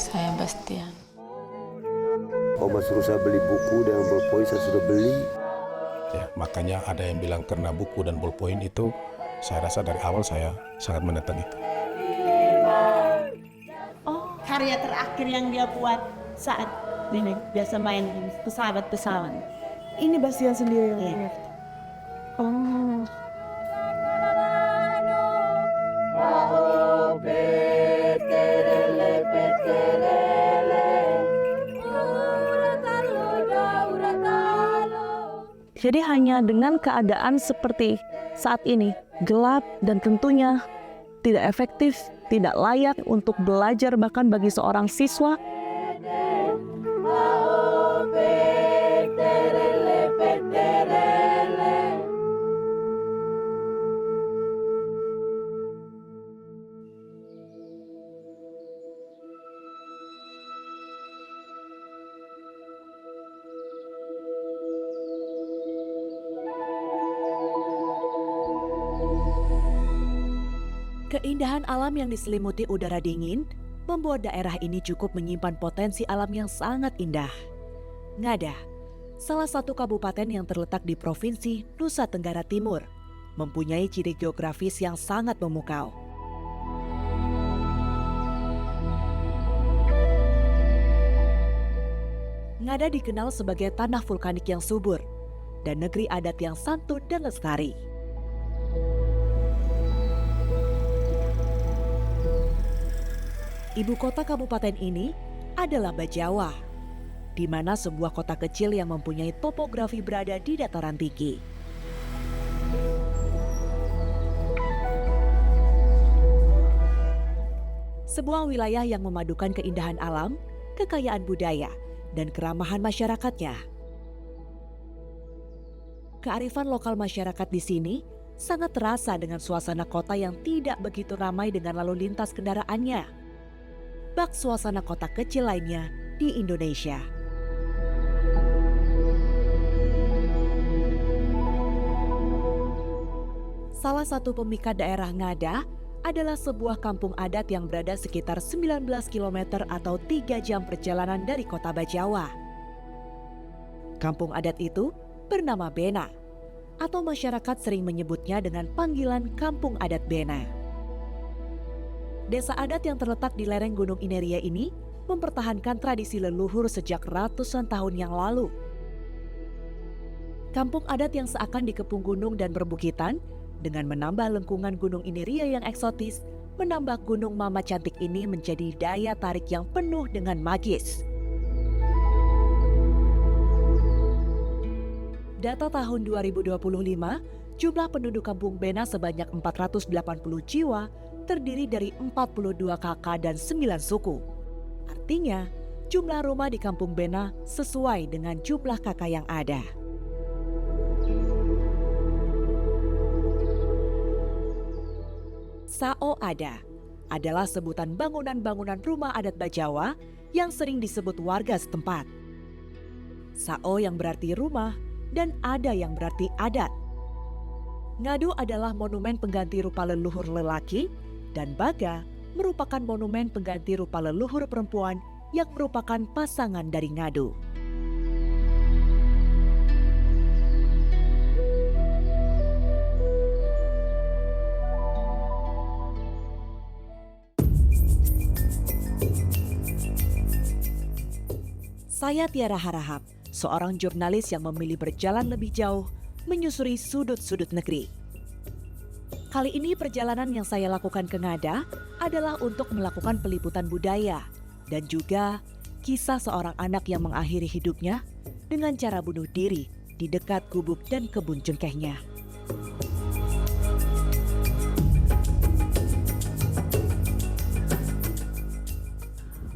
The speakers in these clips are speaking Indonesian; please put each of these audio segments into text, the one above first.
saya Bastian. Oma suruh saya beli buku dan ballpoint, saya sudah beli. Ya, makanya ada yang bilang karena buku dan ballpoint itu, saya rasa dari awal saya sangat menentang itu. Oh, karya terakhir yang dia buat saat ini biasa main pesawat-pesawat. Ini Bastian sendiri yang Iya. lihat. Oh. Jadi hanya dengan keadaan seperti saat ini, gelap dan tentunya tidak efektif, tidak layak untuk belajar bahkan bagi seorang siswa. Keindahan alam yang diselimuti udara dingin membuat daerah ini cukup menyimpan potensi alam yang sangat indah. Ngada, salah satu kabupaten yang terletak di Provinsi Nusa Tenggara Timur, mempunyai ciri geografis yang sangat memukau. Ngada dikenal sebagai tanah vulkanik yang subur dan negeri adat yang santun dan lestari. Ibu kota kabupaten ini adalah Bajawa, di mana sebuah kota kecil yang mempunyai topografi berada di dataran tinggi. Sebuah wilayah yang memadukan keindahan alam, kekayaan budaya, dan keramahan masyarakatnya. Kearifan lokal masyarakat di sini sangat terasa dengan suasana kota yang tidak begitu ramai dengan lalu lintas kendaraannya. Bak suasana kota kecil lainnya di Indonesia. Salah satu pemikat daerah Ngada adalah sebuah kampung adat yang berada sekitar 19 km atau 3 jam perjalanan dari kota Bajawa. Kampung adat itu bernama Bena, atau masyarakat sering menyebutnya dengan panggilan Kampung Adat Bena. Desa adat yang terletak di lereng Gunung Ineria ini mempertahankan tradisi leluhur sejak ratusan tahun yang lalu. Kampung adat yang seakan dikepung gunung dan perbukitan, dengan menambah lengkungan Gunung Ineria yang eksotis, menambah Gunung Mama Cantik ini menjadi daya tarik yang penuh dengan magis. Data tahun 2025, jumlah penduduk Kampung Bena sebanyak 480 jiwa, terdiri dari 42 kakak dan 9 suku. Artinya, jumlah rumah di Kampung Bena sesuai dengan jumlah kakak yang ada. Sao Ada adalah sebutan bangunan-bangunan rumah adat Bajawa yang sering disebut warga setempat. Sao yang berarti rumah dan Ada yang berarti adat. Ngadu adalah monumen pengganti rupa leluhur lelaki, dan Baga merupakan monumen pengganti rupa leluhur perempuan yang merupakan pasangan dari Ngadu. Saya Tiara Harahap, seorang jurnalis yang memilih berjalan lebih jauh menyusuri sudut-sudut negeri. Kali ini perjalanan yang saya lakukan ke Ngada adalah untuk melakukan peliputan budaya dan juga kisah seorang anak yang mengakhiri hidupnya dengan cara bunuh diri di dekat gubuk dan kebun cengkehnya.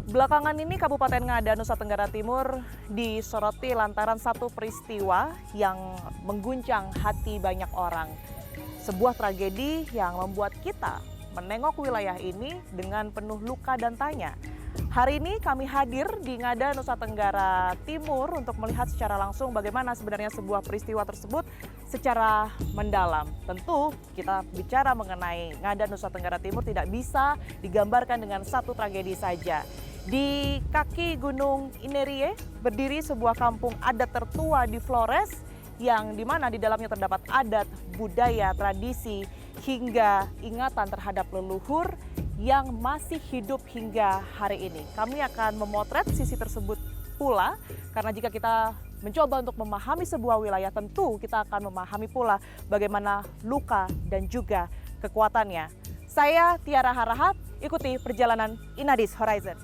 Belakangan ini Kabupaten Ngada, Nusa Tenggara Timur disoroti lantaran satu peristiwa yang mengguncang hati banyak orang. Sebuah tragedi yang membuat kita menengok wilayah ini dengan penuh luka dan tanya. Hari ini kami hadir di Ngada, Nusa Tenggara Timur untuk melihat secara langsung bagaimana sebenarnya sebuah peristiwa tersebut secara mendalam. Tentu kita bicara mengenai Ngada, Nusa Tenggara Timur tidak bisa digambarkan dengan satu tragedi saja. Di kaki Gunung Inerie berdiri sebuah kampung adat tertua di Flores yang dimana di dalamnya terdapat adat, budaya, tradisi, hingga ingatan terhadap leluhur yang masih hidup hingga hari ini. Kami akan memotret sisi tersebut pula, karena jika kita mencoba untuk memahami sebuah wilayah, tentu kita akan memahami pula bagaimana luka dan juga kekuatannya. Saya Tiara Harahat, ikuti perjalanan Inadis Horizon.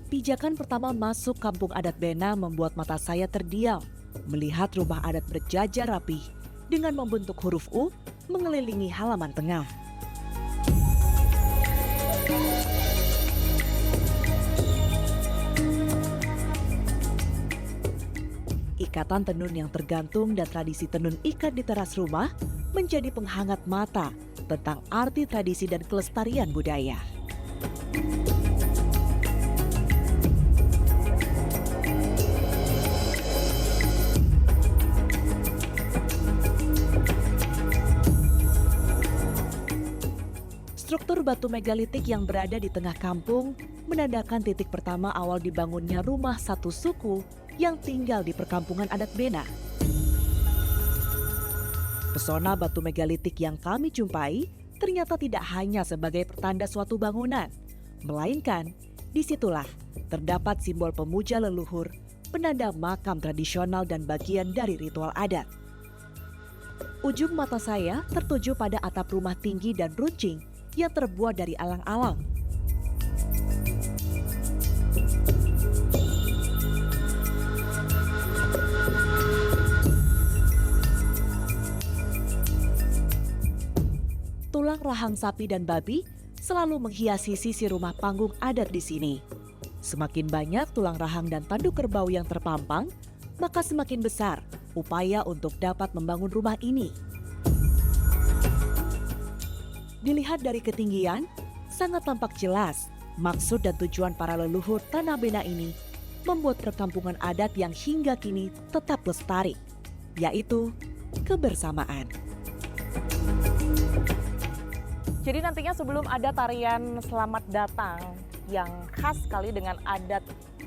Pijakan pertama masuk kampung adat Bena membuat mata saya terdiam melihat rumah adat berjajar rapi dengan membentuk huruf U mengelilingi halaman tengah. Ikatan tenun yang tergantung dan tradisi tenun ikat di teras rumah menjadi penghangat mata tentang arti tradisi dan kelestarian budaya. Struktur batu megalitik yang berada di tengah kampung menandakan titik pertama awal dibangunnya rumah satu suku yang tinggal di perkampungan adat Bena. Pesona batu megalitik yang kami jumpai ternyata tidak hanya sebagai pertanda suatu bangunan, melainkan disitulah terdapat simbol pemuja leluhur, penanda makam tradisional dan bagian dari ritual adat. Ujung mata saya tertuju pada atap rumah tinggi dan runcing yang terbuat dari alang-alang. Tulang rahang sapi dan babi selalu menghiasi sisi rumah panggung adat di sini. Semakin banyak tulang rahang dan tanduk kerbau yang terpampang, maka semakin besar upaya untuk dapat membangun rumah ini. Dilihat dari ketinggian, sangat tampak jelas maksud dan tujuan para leluhur tanah Bena ini membuat perkampungan adat yang hingga kini tetap lestari, yaitu kebersamaan. Jadi nantinya sebelum ada tarian selamat datang yang khas sekali dengan adat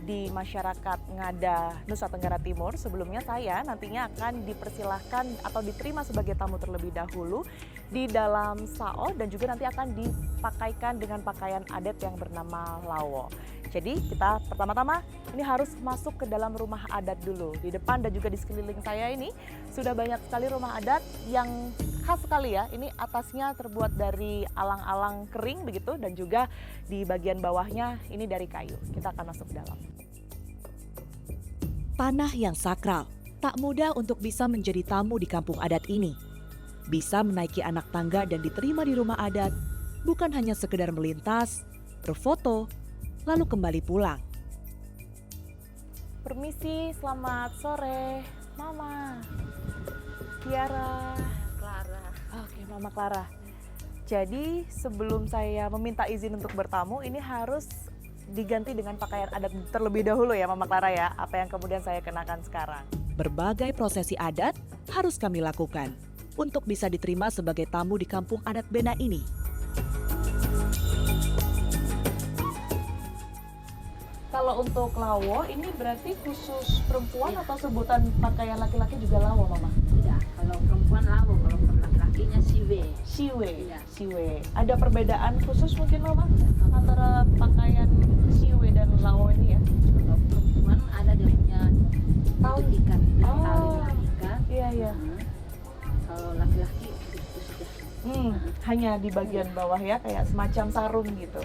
di masyarakat Ngada, Nusa Tenggara Timur, sebelumnya saya nantinya akan dipersilahkan atau diterima sebagai tamu terlebih dahulu di dalam sao dan juga nanti akan dipakaikan dengan pakaian adat yang bernama lawo. Jadi kita pertama-tama ini harus masuk ke dalam rumah adat dulu. Di depan dan juga di sekeliling saya ini sudah banyak sekali rumah adat yang khas sekali ya. Ini atasnya terbuat dari alang-alang kering begitu dan juga di bagian bawahnya ini dari kayu. Kita akan masuk ke dalam. Tanah yang sakral, tak mudah untuk bisa menjadi tamu di kampung adat ini. Bisa menaiki anak tangga dan diterima di rumah adat, bukan hanya sekedar melintas, berfoto, lalu kembali pulang. Permisi, selamat sore, Mama. Tiara. Clara. Oke, Mama Clara. Jadi sebelum saya meminta izin untuk bertamu, ini harus diganti dengan pakaian adat terlebih dahulu ya Mama Clara ya, apa yang kemudian saya kenakan sekarang. Berbagai prosesi adat harus kami lakukan untuk bisa diterima sebagai tamu di kampung adat Bena ini. Kalau untuk lawo, ini berarti khusus perempuan atau sebutan pakaian laki-laki juga lawo, Mama? Tidak, kalau perempuan lawo, kalau laki-lakinya siwe. Siwe, Iya. siwe. Ada perbedaan khusus mungkin, Mama, antara pakaian siwe dan lawo ini ya? Kalau perempuan ada dia punya Tahu. ikan, Oh. tali ikan. Iya, iya. Kalau laki-laki itu sudah. Hanya di bagian bawah ya, kayak semacam sarung gitu.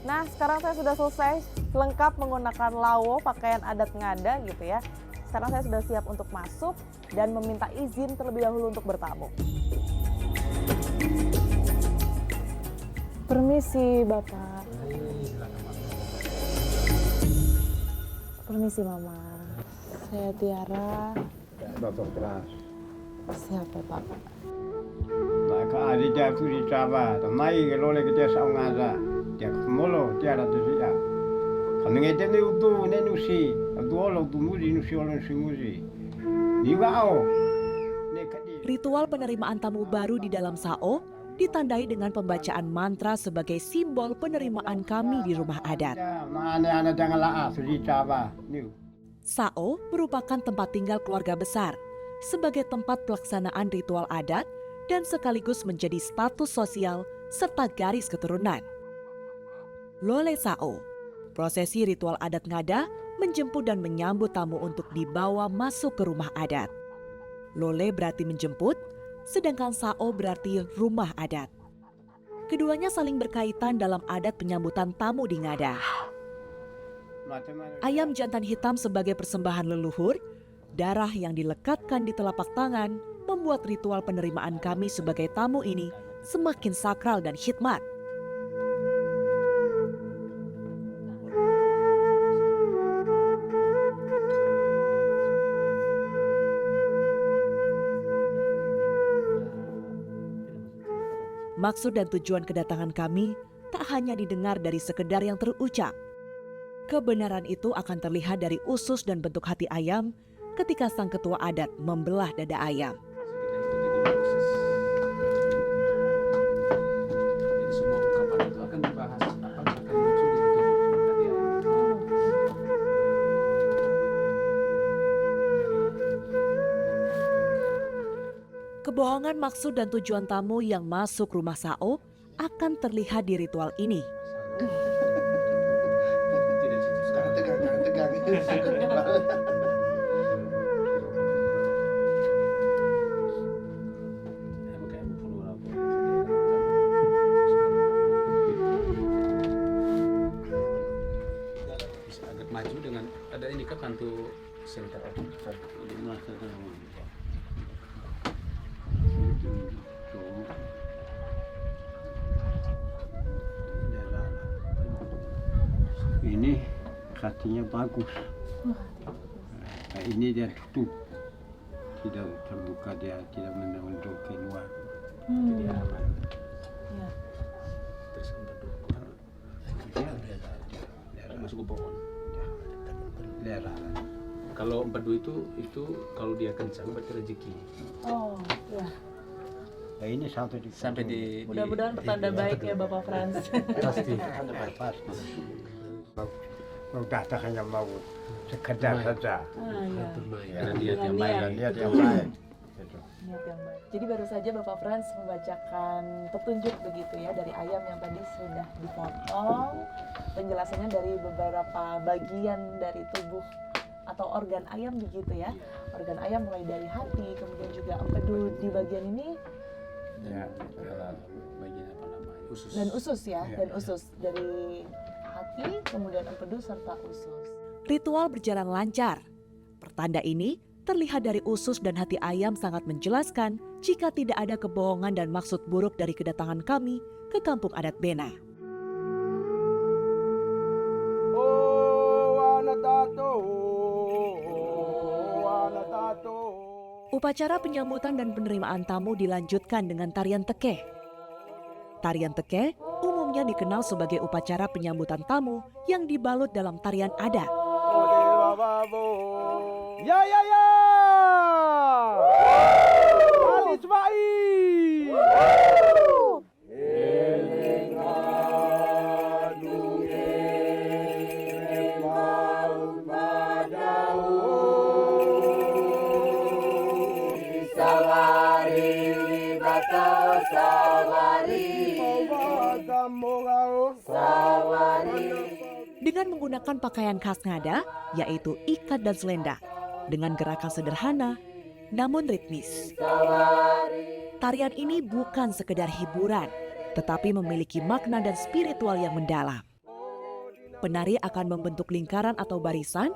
Nah, sekarang saya sudah selesai lengkap menggunakan lawo, pakaian adat Ngada gitu ya. Sekarang saya sudah siap untuk masuk dan meminta izin terlebih dahulu untuk bertamu. Permisi, Bapak. Permisi, Mama. Saya Tiara. Siapa Pak? Maka ada jatuh di Jawa, mai kalau lagi dia saung ada, dia kemolo dia ada tu dia. Kami ngete ni utu nenusi, utu olo utu muzi nusi olo nusi muzi. Iwao. Ritual penerimaan tamu baru di dalam Sao ditandai dengan pembacaan mantra sebagai simbol penerimaan kami di rumah adat. Mana anak jangan lah di Jawa. Sao merupakan tempat tinggal keluarga besar sebagai tempat pelaksanaan ritual adat dan sekaligus menjadi status sosial serta garis keturunan. Lole Sao, prosesi ritual adat ngada menjemput dan menyambut tamu untuk dibawa masuk ke rumah adat. Lole berarti menjemput, sedangkan Sao berarti rumah adat. Keduanya saling berkaitan dalam adat penyambutan tamu di ngada. Ayam jantan hitam sebagai persembahan leluhur, darah yang dilekatkan di telapak tangan membuat ritual penerimaan kami sebagai tamu ini semakin sakral dan hikmat. Maksud dan tujuan kedatangan kami tak hanya didengar dari sekedar yang terucap. Kebenaran itu akan terlihat dari usus dan bentuk hati ayam ketika sang ketua adat membelah dada ayam. Kebohongan maksud dan tujuan tamu yang masuk rumah Sao akan terlihat di ritual ini. Agak maju dengan ada ini kan bantu center. Ini hatinya bagus. Nah, ini dia tutup, tidak terbuka, dia tidak menonjol keluar. Jadi aman. Ya. Terus empedu keluar. Masuk ke pohon. Daerah. Kalau empedu itu kalau dia kencang berarti rezeki. Oh, ya. Nah, ini Sampai di Mudah-mudahan pertanda baik ya Bapak Frans. pasti. Mau datang hanya mau sekedar saja. Karena niat yang baik. Niat yang baik. Niat yang baik. Jadi baru saja Bapak Frans membacakan petunjuk begitu ya dari ayam yang tadi sudah dipotong. Penjelasannya dari beberapa bagian dari tubuh atau organ ayam begitu ya. Organ ayam mulai dari hati, kemudian juga empedu di bagian ini Ya, bagian apa namanya? Usus. dan usus ya, dan usus dari hati, kemudian empedu serta usus. Ritual berjalan lancar. Pertanda ini terlihat dari usus dan hati ayam sangat menjelaskan jika tidak ada kebohongan dan maksud buruk dari kedatangan kami ke kampung adat Bena. Upacara penyambutan dan penerimaan tamu dilanjutkan dengan tarian tekeh. Tarian tekeh umumnya dikenal sebagai upacara penyambutan tamu yang dibalut dalam tarian adat. Ya ya ya. Alis baik. Dengan menggunakan pakaian khas ngada, yaitu ikat dan selendang, dengan gerakan sederhana namun ritmis. Tarian ini bukan sekedar hiburan, tetapi memiliki makna dan spiritual yang mendalam. Penari akan membentuk lingkaran atau barisan,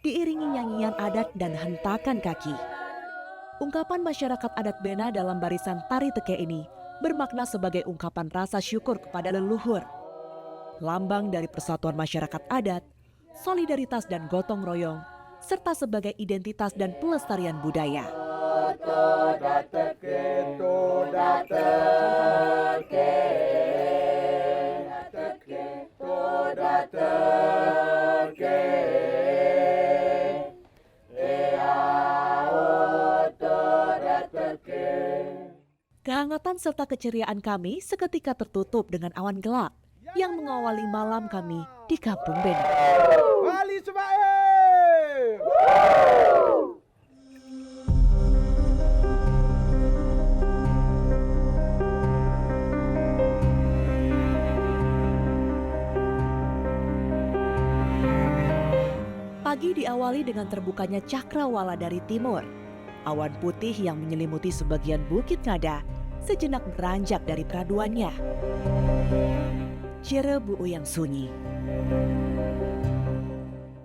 diiringi nyanyian adat dan hentakan kaki. Ungkapan masyarakat adat Bena dalam barisan tari tekeh ini bermakna sebagai ungkapan rasa syukur kepada leluhur. Lambang dari persatuan masyarakat adat, solidaritas dan gotong royong, serta sebagai identitas dan pelestarian budaya. Kehangatan serta keceriaan kami seketika tertutup dengan awan gelap yang mengawali malam kami di Kampung Bena. Bali Sebae! Pagi diawali dengan terbukanya cakrawala dari timur. Awan putih yang menyelimuti sebagian Bukit Ngada sejenak beranjak dari peraduannya. Jerebu yang sunyi.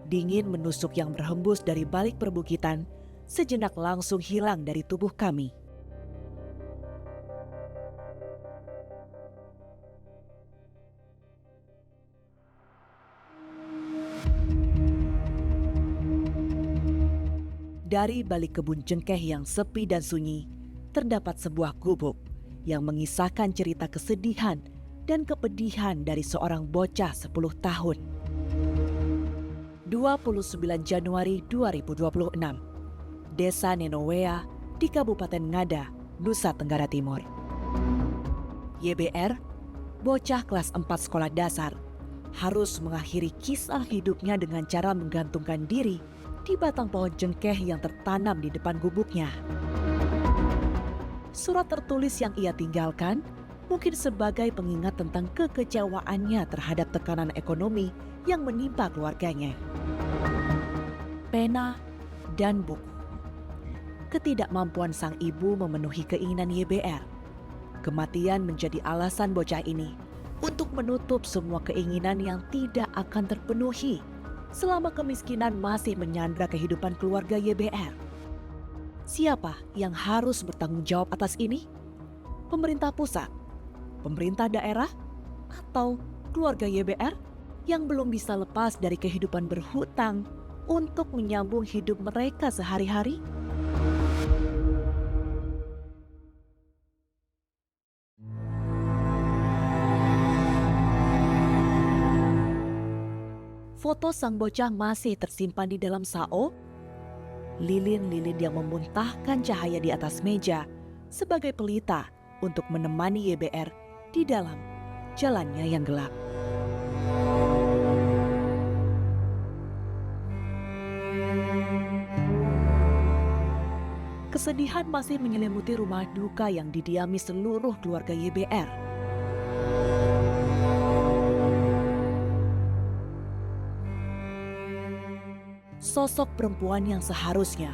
Dingin menusuk yang berhembus dari balik perbukitan sejenak langsung hilang dari tubuh kami. Dari balik kebun cengkeh yang sepi dan sunyi, terdapat sebuah gubuk yang mengisahkan cerita kesedihan dan kepedihan dari seorang bocah 10 tahun. 29 Januari 2026, Desa Nenowea di Kabupaten Ngada, Nusa Tenggara Timur. YBR, bocah kelas 4 sekolah dasar, harus mengakhiri kisah hidupnya dengan cara menggantungkan diri di batang pohon cengkeh yang tertanam di depan gubuknya. Surat tertulis yang ia tinggalkan mungkin sebagai pengingat tentang kekecewaannya terhadap tekanan ekonomi yang menimpa keluarganya. Pena dan buku. Ketidakmampuan sang ibu memenuhi keinginan YBR. Kematian menjadi alasan bocah ini untuk menutup semua keinginan yang tidak akan terpenuhi selama kemiskinan masih menyandra kehidupan keluarga YBR. Siapa yang harus bertanggung jawab atas ini? Pemerintah pusat, pemerintah daerah, atau keluarga YBR yang belum bisa lepas dari kehidupan berhutang untuk menyambung hidup mereka sehari-hari? Foto sang bocah masih tersimpan di dalam sao. Lilin-lilin yang memuntahkan cahaya di atas meja sebagai pelita untuk menemani YBR di dalam jalannya yang gelap. Kesedihan masih menyelimuti rumah duka yang didiami seluruh keluarga YBR. Sosok perempuan yang seharusnya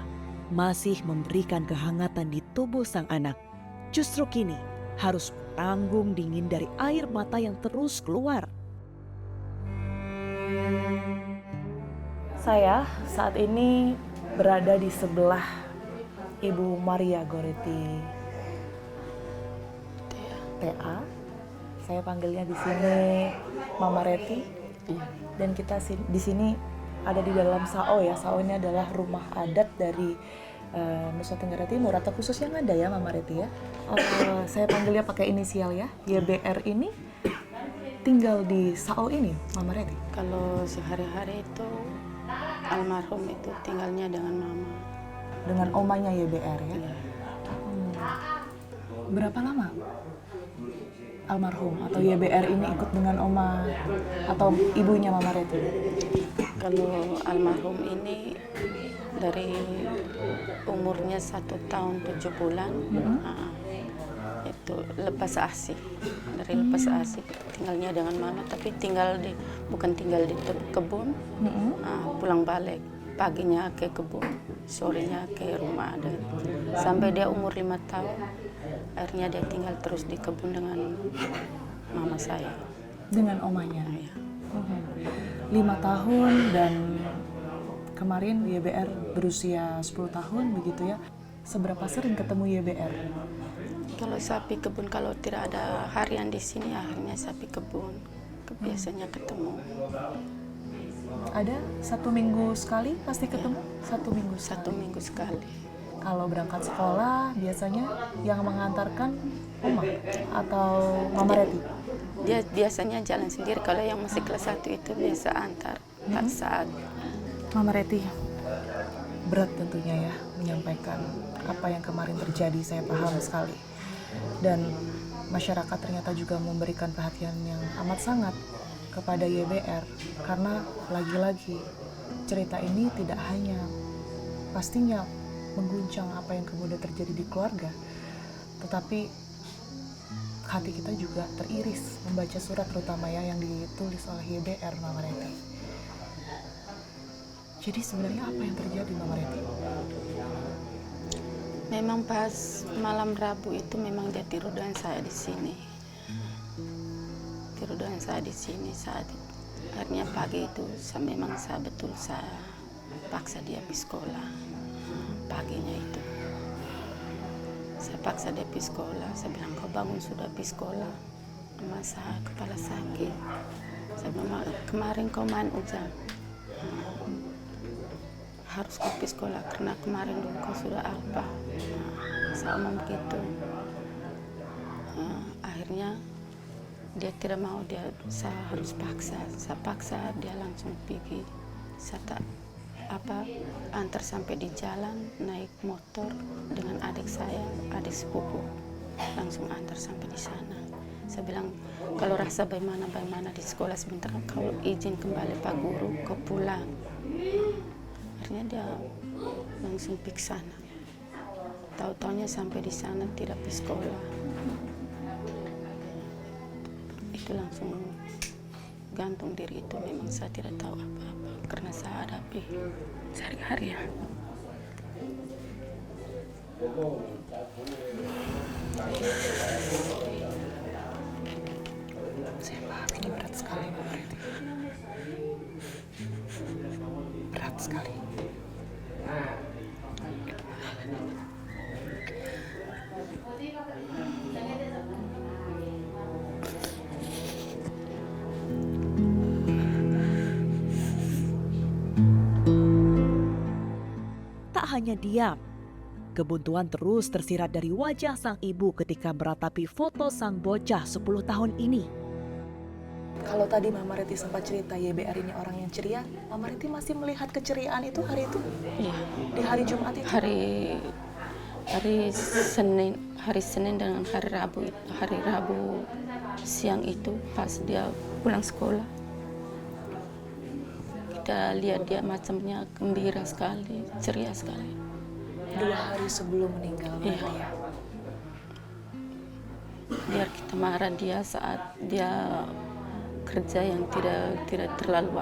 masih memberikan kehangatan di tubuh sang anak, justru kini harus tanggung dingin dari air mata yang terus keluar. Saya saat ini berada di sebelah Ibu Maria Goretti TA. Saya panggilnya di sini Mama Reti. Dan kita di sini ada di dalam sao ya. Sao ini adalah rumah adat dari Nusa Tenggara Timur atau khususnya Ngada ya Mama Reti ya. Saya panggilnya pakai inisial ya. YBR ini tinggal di sao ini Mama Reti. Kalau sehari-hari itu almarhum itu tinggalnya dengan mama. Dengan omanya YBR ya. Ya. Berapa lama almarhum atau YBR ini ikut dengan oma atau ibunya Mama Reti? Kalau almarhum ini dari umurnya 1 tahun 7 bulan, itu lepas ASI. Dari lepas ASI tinggalnya dengan mama, tapi bukan tinggal di kebun, pulang balik. Paginya ke kebun, sorenya ke rumah adat. Sampai dia umur 5 tahun, akhirnya dia tinggal terus di kebun dengan mama saya. Dengan omanya? Ya. 5 tahun dan kemarin YBR berusia 10 tahun begitu ya. Seberapa sering ketemu YBR? Kalau sapi kebun, kalau tidak ada harian di sini, akhirnya sapi kebun. Biasanya ketemu. Ada 1 minggu sekali pasti ketemu? Ya. 1 minggu sekali? 1 minggu sekali. Kalau berangkat sekolah biasanya yang mengantarkan Oma atau Mama Reti? Dia biasanya jalan sendiri, kalau yang masih kelas 1 itu biasa antar saat. Mama Reti, berat tentunya ya menyampaikan apa yang kemarin terjadi, saya paham sekali. Dan masyarakat ternyata juga memberikan perhatian yang amat sangat kepada YBR, karena lagi-lagi cerita ini tidak hanya pastinya mengguncang apa yang kemudian terjadi di keluarga, tetapi hati kita juga teriris membaca surat terutama ya yang ditulis oleh YBR, Mama Reti. Jadi sebenarnya apa yang terjadi, Mama Reti? Memang pas malam Rabu itu memang dia tidur dengan saya di sini. Tidur dengan saya di sini saat akhirnya pagi itu memang saya paksa dia pergi sekolah. Paginya itu saya paksa dia pergi sekolah. Saya bilang, kau bangun sudah pergi sekolah. Masa kepala sakit. Saya bilang, kemarin kau main hujan. Harus kau pergi sekolah karena kemarin dulu kau sudah apa. Saya omong begitu. Akhirnya dia tidak mau, saya harus paksa. Saya paksa dia langsung pergi. Saya tak antar sampai di jalan, naik motor dengan adik saya, adik sepupu, langsung antar sampai di sana. Saya bilang, kalau rasa bagaimana di sekolah sebentar, kau izin kembali Pak Guru, kau pulang. Akhirnya dia langsung pergi sana. Tahu-taunya sampai di sana tidak pergi sekolah. Itu langsung gantung diri. Itu memang saya tidak tahu apa-apa karena saya hadapi sehari-hari ya. Saya paham, ini berat sekali, Mama Reti. Berat sekali. Tak hanya diam, kebuntuan terus tersirat dari wajah sang ibu ketika meratapi foto sang bocah 10 tahun ini. Kalau tadi Mama Reti sempat cerita YBR ini orang yang ceria, Mama Reti masih melihat keceriaan itu hari itu? Iya. Di hari Jumat itu? Hari Senin dengan hari Rabu siang itu pas dia pulang sekolah. Kita lihat dia macamnya gembira sekali, ceria sekali. 2 hari sebelum meninggal berarti ya? Biar kita marah dia saat dia kerja yang tidak terlalu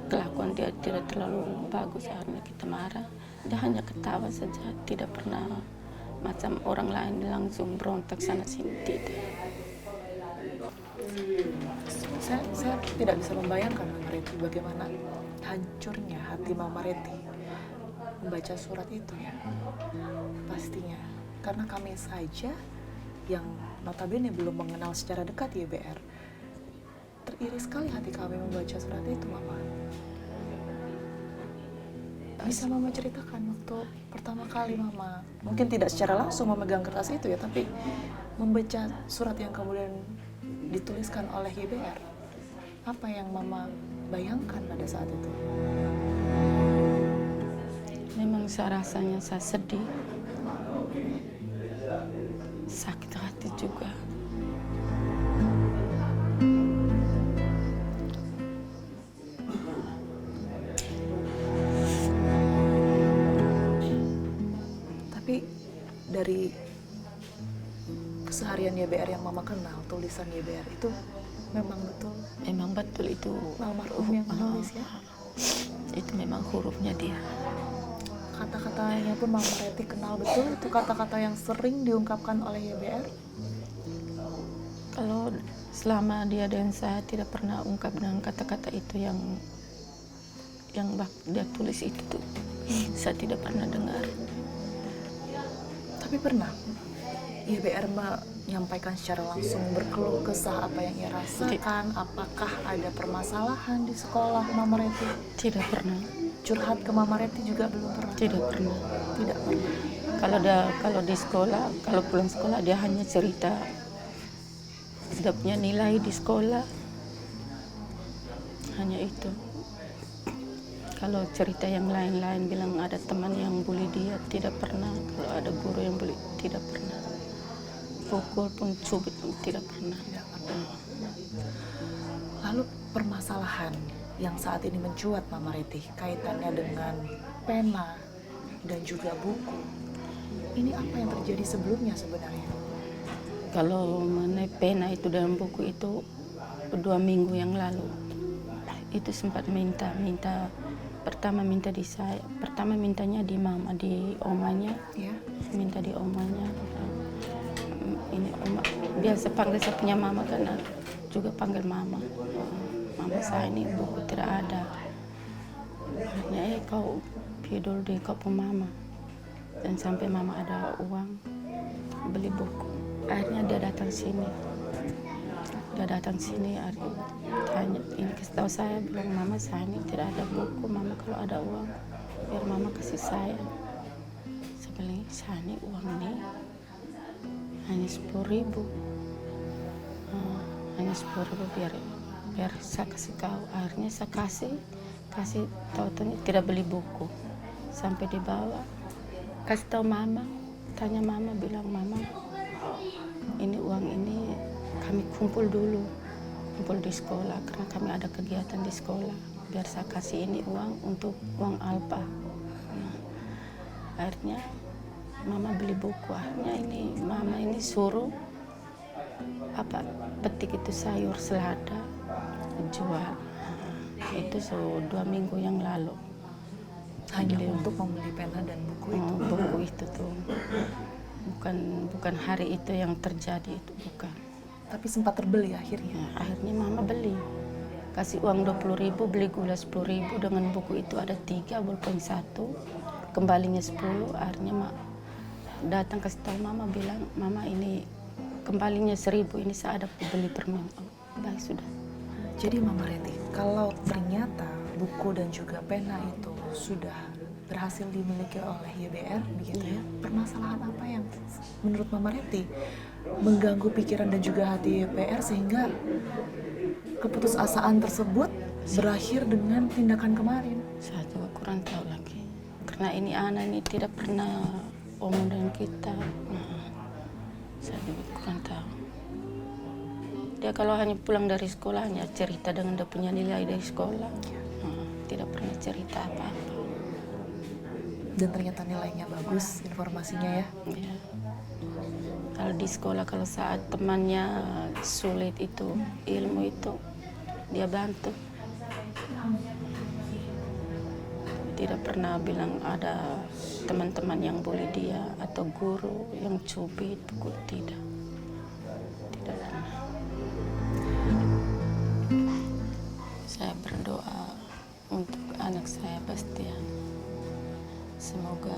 kelakuan dia tidak terlalu bagus, akhirnya kita marah. Dia hanya ketawa saja, tidak pernah macam orang lain langsung berontak sana sini, tidak. Saya tidak bisa membayangkan, Mama Reti, bagaimana hancurnya hati Mama Reti membaca surat itu ya. Pastinya, karena kami saja yang notabene belum mengenal secara dekat YBR, teriris sekali hati kami membaca surat itu, Mama. Bisa Mama ceritakan waktu pertama kali Mama, mungkin tidak secara langsung memegang kertas itu ya, tapi membaca surat yang kemudian dituliskan oleh YBR, apa yang Mama bayangkan pada saat itu? Memang rasanya saya sedih, sakit hati juga. Tapi dari keseharian YBR yang Mama kenal, tulisan YBR itu memang betul itu almarhum yang menulis ya? Itu memang hurufnya dia. Kata-katanya pun Mama Reti kenal betul, itu kata-kata yang sering diungkapkan oleh YBR? Kalau selama dia dan saya tidak pernah ungkap dengan kata-kata itu yang dia tulis itu tuh, saya tidak pernah dengar. Tapi pernah YBR menyampaikan secara langsung, berkeluh kesah apa yang ia rasakan, apakah ada permasalahan di sekolah, Mama Reti? Tidak pernah. curhat ke Mama Reti juga belum pernah? Tidak pernah. Tidak pernah. Kalau di sekolah, kalau pulang sekolah dia hanya cerita dia punya nilai di sekolah. Hanya itu. Kalau cerita yang lain-lain bilang ada teman yang bully dia, tidak pernah. Kalau ada guru yang bully, tidak pernah. Pukul pun cubit pun tidak pernah. Lalu permasalahan yang saat ini mencuat Mama Reti kaitannya dengan pena dan juga buku. Ini apa yang terjadi sebelumnya sebenarnya? Kalau mengenai pena itu dalam buku itu 2 minggu yang lalu itu sempat minta pertama minta di saya, pertama mintanya di mama, di omanya, Ya. minta di omanya. Ini oma biasa panggil saya punya mama karena juga panggil mama. Mama saya ini buku tidak ada. Akhirnya kau pidul di kau pun mama. Dan sampai mama ada uang beli buku. Akhirnya dia datang sini. Tanya, ini kasih tahu saya, bilang mama saya ini tidak ada buku, mama kalau ada uang biar mama kasih saya. Saya bilang saya ini uang ini hanya 10.000. Hanya 10.000 biar saya kasih kau. Akhirnya saya kasih tahu tidak beli buku. Sampai di bawah kasih tahu mama, tanya mama, bilang mama ini uang ini kami kumpul dulu, kumpul di sekolah karena kami ada kegiatan di sekolah, biar saya kasih ini uang untuk uang alpa. Akhirnya mama beli buku. Akhirnya ini mama ini suruh petik itu sayur selada jual. Itu 2 minggu yang lalu. Hanya untuk membeli pena dan buku itu. Buku itu tuh bukan hari itu yang terjadi, itu bukan. Tapi sempat terbeli akhirnya. Akhirnya mama beli, kasih uang 20.000, beli gula 10.000, dengan buku itu ada 3 bolpen 1, kembalinya 10. Akhirnya datang kasih tahu mama, bilang mama ini kembalinya 1.000, ini saya ada beli permen. Baik sudah. Jadi Mama Reti, kalau ternyata buku dan juga pena itu sudah berhasil dimiliki oleh YBR begitu ya, permasalahan apa yang menurut Mama Reti mengganggu pikiran dan juga hati YBR sehingga keputusasaan tersebut berakhir dengan tindakan kemarin? Saya juga kurang tahu lagi, karena ini anak ini tidak pernah omong dengan kita. Saya juga kurang tahu. Dia kalau hanya pulang dari sekolah hanya cerita dengan dia punya nilai dari sekolah, tidak pernah cerita apa-apa. Dan ternyata nilainya bagus, informasinya ya. Ya. Kalau di sekolah, kalau saat temannya sulit itu ilmu itu, dia bantu. Tidak pernah bilang ada teman-teman yang bully dia atau guru yang cubit, tidak. Tidak pernah. Saya berdoa untuk anak saya Bastian. Semoga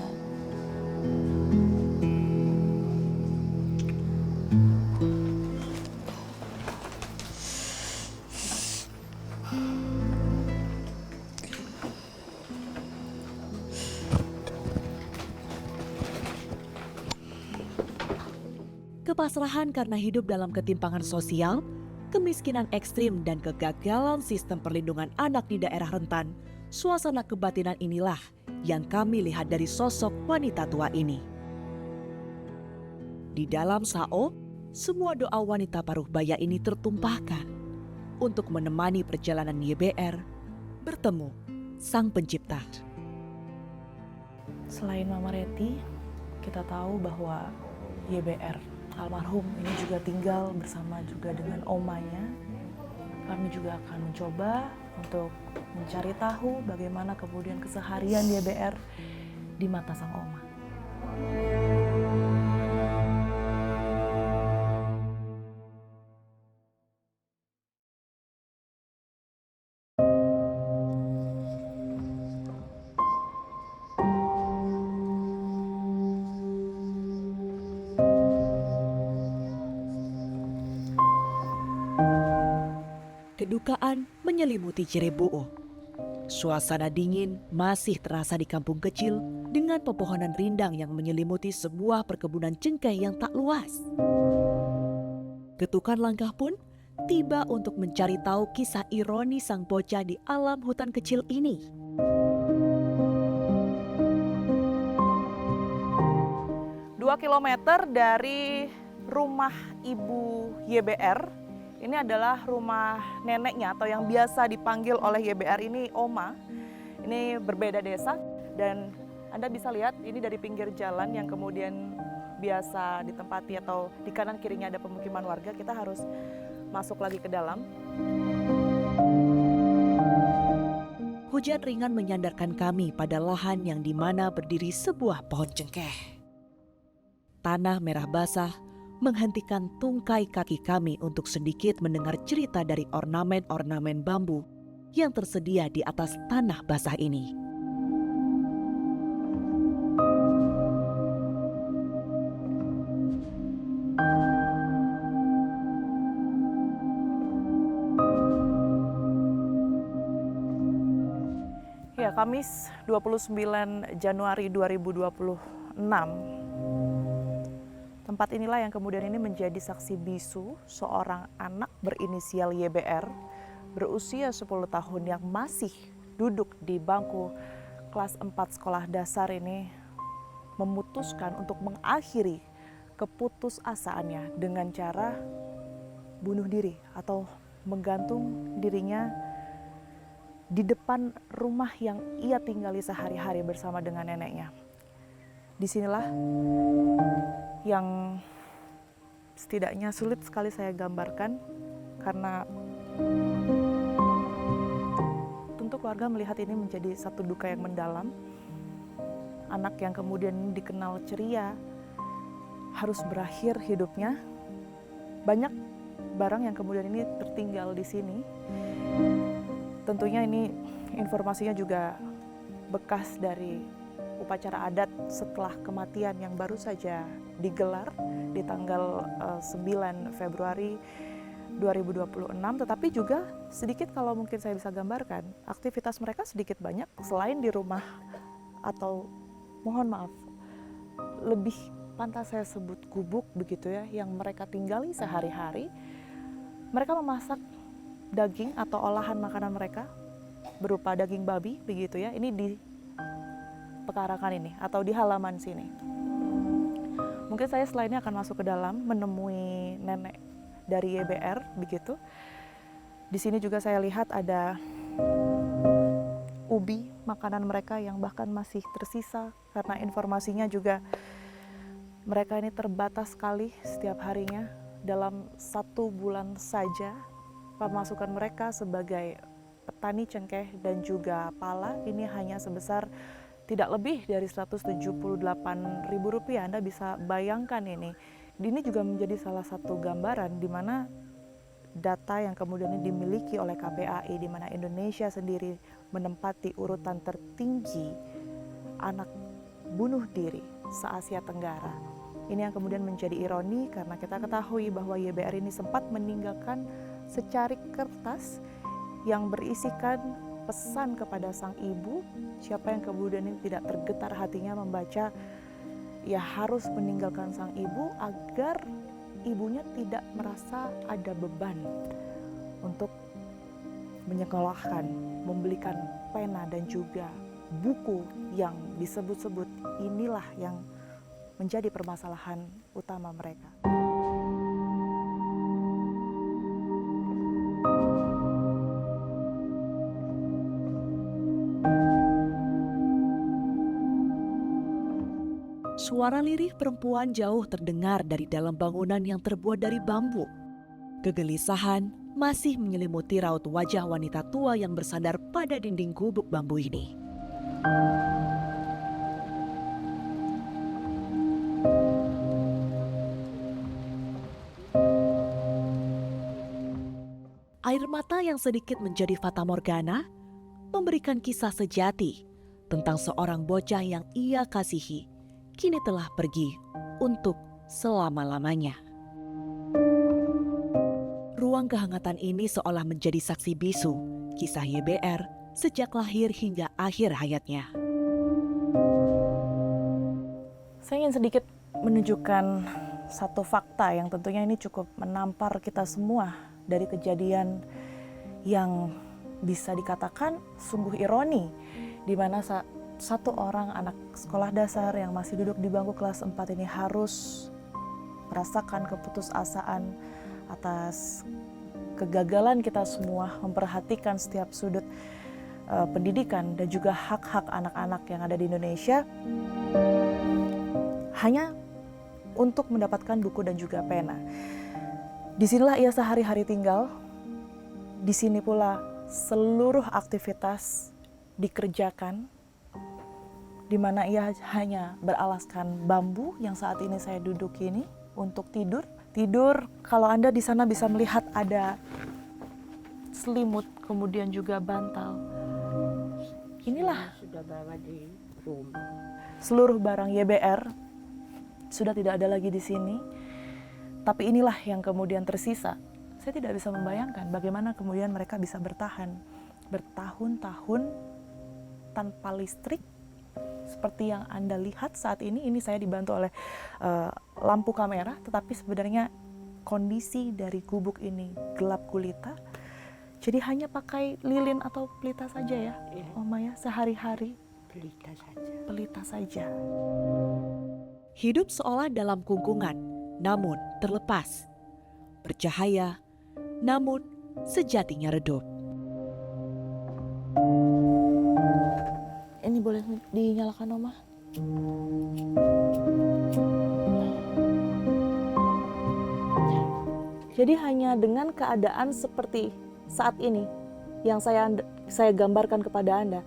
kepasrahan karena hidup dalam ketimpangan sosial, kemiskinan ekstrim, dan kegagalan sistem perlindungan anak di daerah rentan, suasana kebatinan inilah yang kami lihat dari sosok wanita tua ini. Di dalam Sao, semua doa wanita paruh baya ini tertumpahkan untuk menemani perjalanan YBR bertemu Sang Pencipta. Selain Mama Reti, kita tahu bahwa YBR almarhum ini juga tinggal bersama juga dengan omanya. Kami juga akan mencoba untuk mencari tahu bagaimana kemudian keseharian YBR di mata sang oma. Kedukaan menyelimuti Cirebuu. Suasana dingin masih terasa di kampung kecil dengan pepohonan rindang yang menyelimuti sebuah perkebunan cengkeh yang tak luas. Ketukan langkah pun tiba untuk mencari tahu kisah ironi sang bocah di alam hutan kecil ini. Dua kilometer dari rumah Ibu YBR, ini adalah rumah neneknya atau yang biasa dipanggil oleh YBR ini Oma. Ini berbeda desa dan Anda bisa lihat ini dari pinggir jalan yang kemudian biasa ditempati atau di kanan kirinya ada pemukiman warga. Kita harus masuk lagi ke dalam. Hujan ringan menyandarkan kami pada lahan yang dimana berdiri sebuah pohon cengkeh. Tanah merah basah menghentikan tungkai kaki kami untuk sedikit mendengar cerita dari ornamen-ornamen bambu yang tersedia di atas tanah basah ini. Ya, Kamis 29 Januari 2026. Tempat inilah yang kemudian ini menjadi saksi bisu seorang anak berinisial YBR berusia 10 tahun yang masih duduk di bangku kelas 4 sekolah dasar ini memutuskan untuk mengakhiri keputusasaannya dengan cara bunuh diri atau menggantung dirinya di depan rumah yang ia tinggali sehari-hari bersama dengan neneknya. Disinilah yang setidaknya sulit sekali saya gambarkan karena tentu keluarga melihat ini menjadi satu duka yang mendalam. Anak yang kemudian dikenal ceria harus berakhir hidupnya. Banyak barang yang kemudian ini tertinggal di sini. Tentunya ini informasinya juga bekas dari upacara adat setelah kematian yang baru saja digelar di tanggal 9 Februari 2026, tetapi juga sedikit kalau mungkin saya bisa gambarkan, aktivitas mereka sedikit banyak selain di rumah atau mohon maaf, lebih pantas saya sebut gubuk begitu ya, yang mereka tinggali sehari-hari. Mereka memasak daging atau olahan makanan mereka berupa daging babi begitu ya, ini di pekarangan ini atau di halaman sini. Mungkin saya setelah ini akan masuk ke dalam menemui nenek dari YBR begitu. Di sini juga saya lihat ada ubi makanan mereka yang bahkan masih tersisa karena informasinya juga mereka ini terbatas sekali setiap harinya. Dalam 1 bulan saja pemasukan mereka sebagai petani cengkeh dan juga pala ini hanya sebesar tidak lebih dari Rp178.000. Anda bisa bayangkan ini. Ini juga menjadi salah satu gambaran di mana data yang kemudian dimiliki oleh KPAI, di mana Indonesia sendiri menempati urutan tertinggi anak bunuh diri se-Asia Tenggara. Ini yang kemudian menjadi ironi karena kita ketahui bahwa YBR ini sempat meninggalkan secarik kertas yang berisikan pesan kepada sang ibu. Siapa yang kemudian ini tidak tergetar hatinya membaca, ya harus meninggalkan sang ibu agar ibunya tidak merasa ada beban untuk menyekolahkan, membelikan pena dan juga buku yang disebut-sebut. Inilah yang menjadi permasalahan utama mereka. Suara lirih perempuan jauh terdengar dari dalam bangunan yang terbuat dari bambu. Kegelisahan masih menyelimuti raut wajah wanita tua yang bersandar pada dinding gubuk bambu ini. Air mata yang sedikit menjadi fatamorgana memberikan kisah sejati tentang seorang bocah yang ia kasihi kini telah pergi untuk selama-lamanya. Ruang kehangatan ini seolah menjadi saksi bisu kisah YBR sejak lahir hingga akhir hayatnya. Saya ingin sedikit menunjukkan satu fakta yang tentunya ini cukup menampar kita semua dari kejadian yang bisa dikatakan sungguh ironi, di mana satu orang anak sekolah dasar yang masih duduk di bangku kelas 4 ini harus merasakan keputusasaan atas kegagalan kita semua memperhatikan setiap sudut pendidikan dan juga hak-hak anak-anak yang ada di Indonesia hanya untuk mendapatkan buku dan juga pena. Disinilah ia sehari-hari tinggal, di sini pula seluruh aktivitas dikerjakan, di mana ia hanya beralaskan bambu yang saat ini saya duduk ini untuk tidur. Tidur, kalau Anda di sana bisa melihat ada selimut, kemudian juga bantal. Inilah sudah bawa di rumah. Seluruh barang YBR sudah tidak ada lagi di sini. Tapi inilah yang kemudian tersisa. Saya tidak bisa membayangkan bagaimana kemudian mereka bisa bertahan bertahun-tahun tanpa listrik. Seperti yang Anda lihat saat ini saya dibantu oleh lampu kamera, tetapi sebenarnya kondisi dari gubuk ini gelap gulita. Jadi hanya pakai lilin atau pelita saja ya, Oma ya, sehari-hari. Pelita saja. Hidup seolah dalam kungkungan, namun terlepas. Bercahaya, namun sejatinya redup. Ini boleh dinyalakan, Oma? Jadi hanya dengan keadaan seperti saat ini yang saya gambarkan kepada Anda,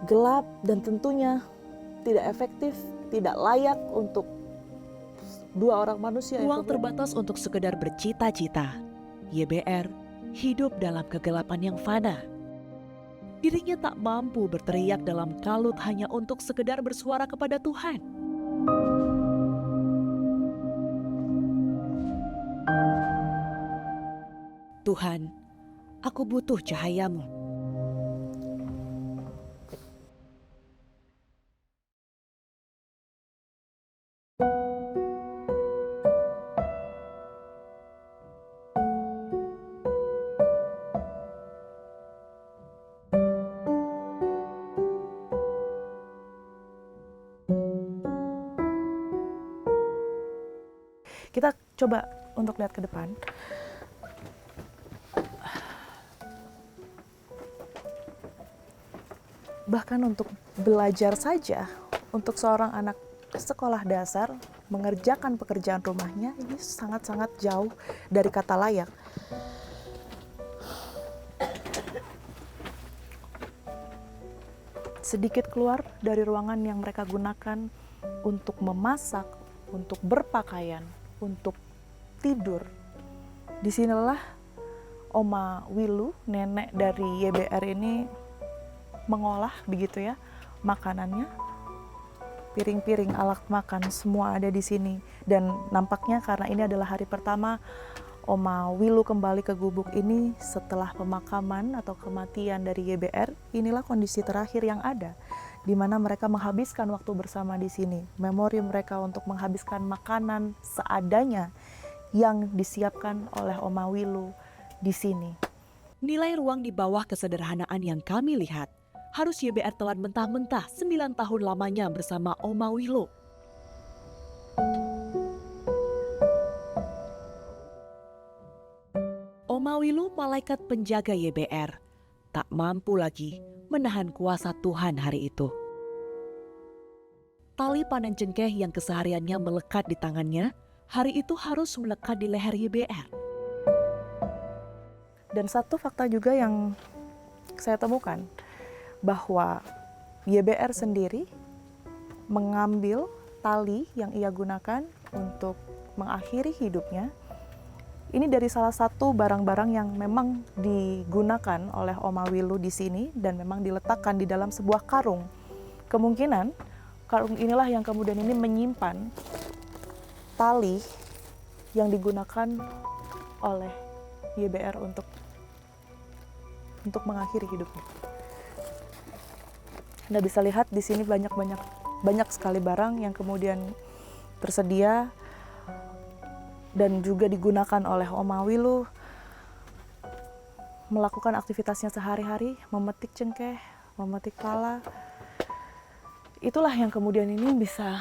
gelap dan tentunya tidak efektif, tidak layak untuk dua orang manusia. Ruang terbatas untuk sekedar bercita-cita. YBR hidup dalam kegelapan yang fana. Dirinya tak mampu berteriak dalam kalut hanya untuk sekedar bersuara kepada Tuhan. Tuhan, aku butuh cahayamu. Kita coba untuk lihat ke depan. Bahkan untuk belajar saja, untuk seorang anak sekolah dasar mengerjakan pekerjaan rumahnya ini sangat-sangat jauh dari kata layak. Sedikit keluar dari ruangan yang mereka gunakan untuk memasak, untuk berpakaian, untuk tidur. Disinilah Oma Wilu, nenek dari YBR ini mengolah begitu ya makanannya. Piring-piring, alat makan semua ada di sini. Dan nampaknya karena ini adalah hari pertama Oma Wilu kembali ke gubuk ini setelah pemakaman atau kematian dari YBR, inilah kondisi terakhir yang ada, di mana mereka menghabiskan waktu bersama di sini. Memori mereka untuk menghabiskan makanan seadanya yang disiapkan oleh Oma Wilu di sini. Nilai ruang di bawah kesederhanaan yang kami lihat, harus YBR telan mentah-mentah 9 tahun lamanya bersama Oma Wilu. Oma Wilu, malaikat penjaga YBR, tak mampu lagi menahan kuasa Tuhan hari itu. Tali panen cengkeh yang kesehariannya melekat di tangannya, hari itu harus melekat di leher YBR. Dan satu fakta juga yang saya temukan, bahwa YBR sendiri mengambil tali yang ia gunakan untuk mengakhiri hidupnya. Ini dari salah satu barang-barang yang memang digunakan oleh Oma Wilu di sini dan memang diletakkan di dalam sebuah karung. Kemungkinan karung inilah yang kemudian ini menyimpan tali yang digunakan oleh YBR untuk untuk mengakhiri hidupnya. Anda bisa lihat di sini banyak sekali barang yang kemudian tersedia dan juga digunakan oleh Oma Wilu melakukan aktivitasnya sehari-hari, memetik cengkeh, memetik pala. Itulah yang kemudian ini bisa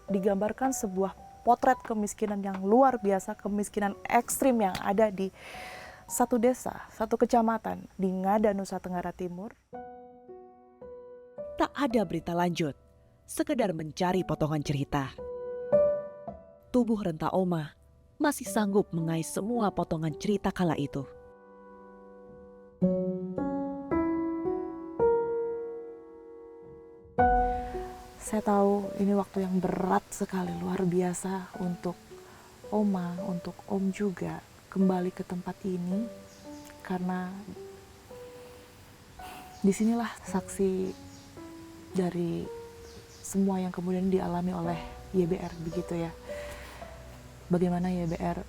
digambarkan sebuah potret kemiskinan yang luar biasa, kemiskinan ekstrim yang ada di satu desa, satu kecamatan di Ngada, Nusa Tenggara Timur. Tak ada berita lanjut, sekedar mencari potongan cerita. Tubuh renta Oma masih sanggup mengais semua potongan cerita kala itu. Saya tahu ini waktu yang berat sekali, luar biasa untuk Oma, untuk Om juga kembali ke tempat ini, karena disinilah saksi dari semua yang kemudian dialami oleh YBR, begitu ya. Bagaimana YBR